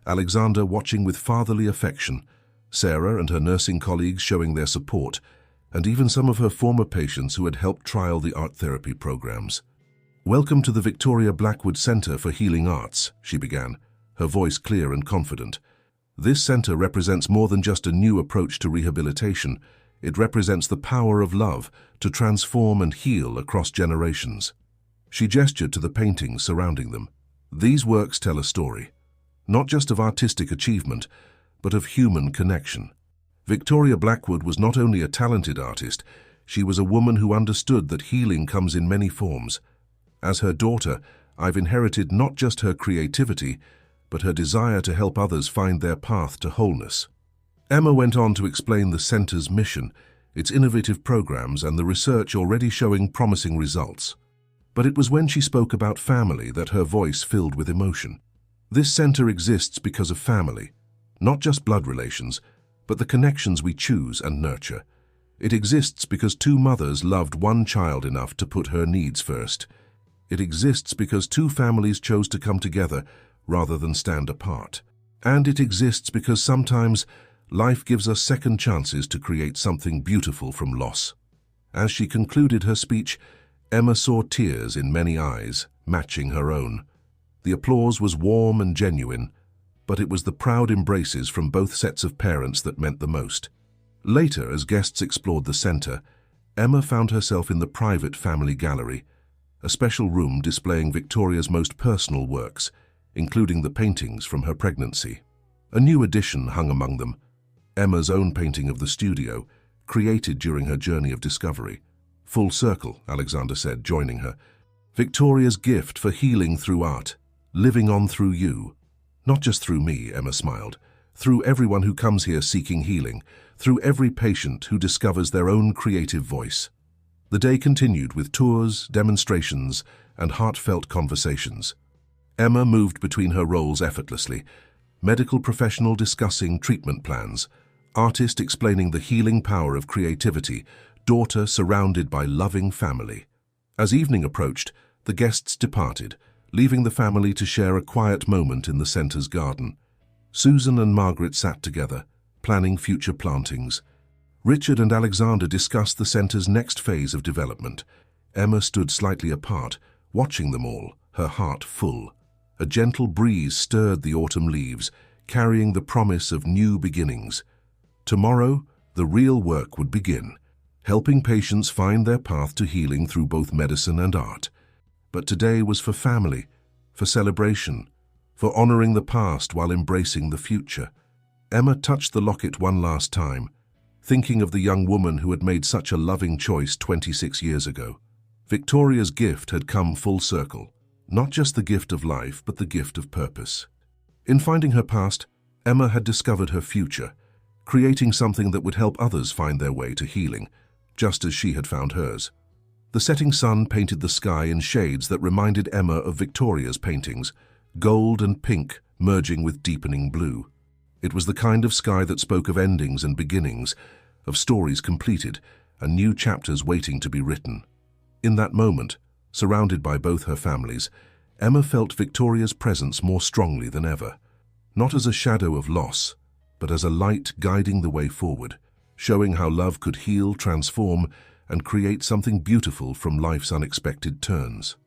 Speaker 1: Alexander watching with fatherly affection, Sarah and her nursing colleagues showing their support, and even some of her former patients who had helped trial the art therapy programs. "Welcome to the Victoria Blackwood Centre for Healing Arts," she began, her voice clear and confident. "This centre represents more than just a new approach to rehabilitation. It represents the power of love to transform and heal across generations." She gestured to the paintings surrounding them. These works tell a story, not just of artistic achievement, but of human connection. Victoria Blackwood was not only a talented artist, she was a woman who understood that healing comes in many forms. As her daughter, I've inherited not just her creativity, but her desire to help others find their path to wholeness. Emma went on to explain the centre's mission, its innovative programs, and the research already showing promising results. But it was when she spoke about family that her voice filled with emotion. This centre exists because of family, not just blood relations, but the connections we choose and nurture. It exists because two mothers loved one child enough to put her needs first. It exists because two families chose to come together rather than stand apart. And it exists because sometimes life gives us second chances to create something beautiful from loss. As she concluded her speech, Emma saw tears in many eyes, matching her own. The applause was warm and genuine, but it was the proud embraces from both sets of parents that meant the most. Later, as guests explored the centre, Emma found herself in the private family gallery, a special room displaying Victoria's most personal works, including the paintings from her pregnancy. A new addition hung among them, Emma's own painting of the studio, created during her journey of discovery. Full circle, Alexander said, joining her. Victoria's gift for healing through art, living on through you. Not just through me, Emma smiled. Through everyone who comes here seeking healing, through every patient who discovers their own creative voice. The day continued with tours, demonstrations, and heartfelt conversations. Emma moved between her roles effortlessly, medical professional discussing treatment plans, artist explaining the healing power of creativity, daughter surrounded by loving family. As evening approached, the guests departed, leaving the family to share a quiet moment in the center's garden. Susan and Margaret sat together, planning future plantings. Richard and Alexander discussed the center's next phase of development. Emma stood slightly apart, watching them all, her heart full. A gentle breeze stirred the autumn leaves, carrying the promise of new beginnings. Tomorrow, the real work would begin, helping patients find their path to healing through both medicine and art. But today was for family, for celebration, for honoring the past while embracing the future. Emma touched the locket one last time, thinking of the young woman who had made such a loving choice 26 years ago. Victoria's gift had come full circle, not just the gift of life, but the gift of purpose. In finding her past, Emma had discovered her future, creating something that would help others find their way to healing, just as she had found hers. The setting sun painted the sky in shades that reminded Emma of Victoria's paintings, gold and pink merging with deepening blue. It was the kind of sky that spoke of endings and beginnings, of stories completed and new chapters waiting to be written. In that moment, surrounded by both her families, Emma felt Victoria's presence more strongly than ever, not as a shadow of loss, but as a light guiding the way forward, showing how love could heal, transform, and create something beautiful from life's unexpected turns.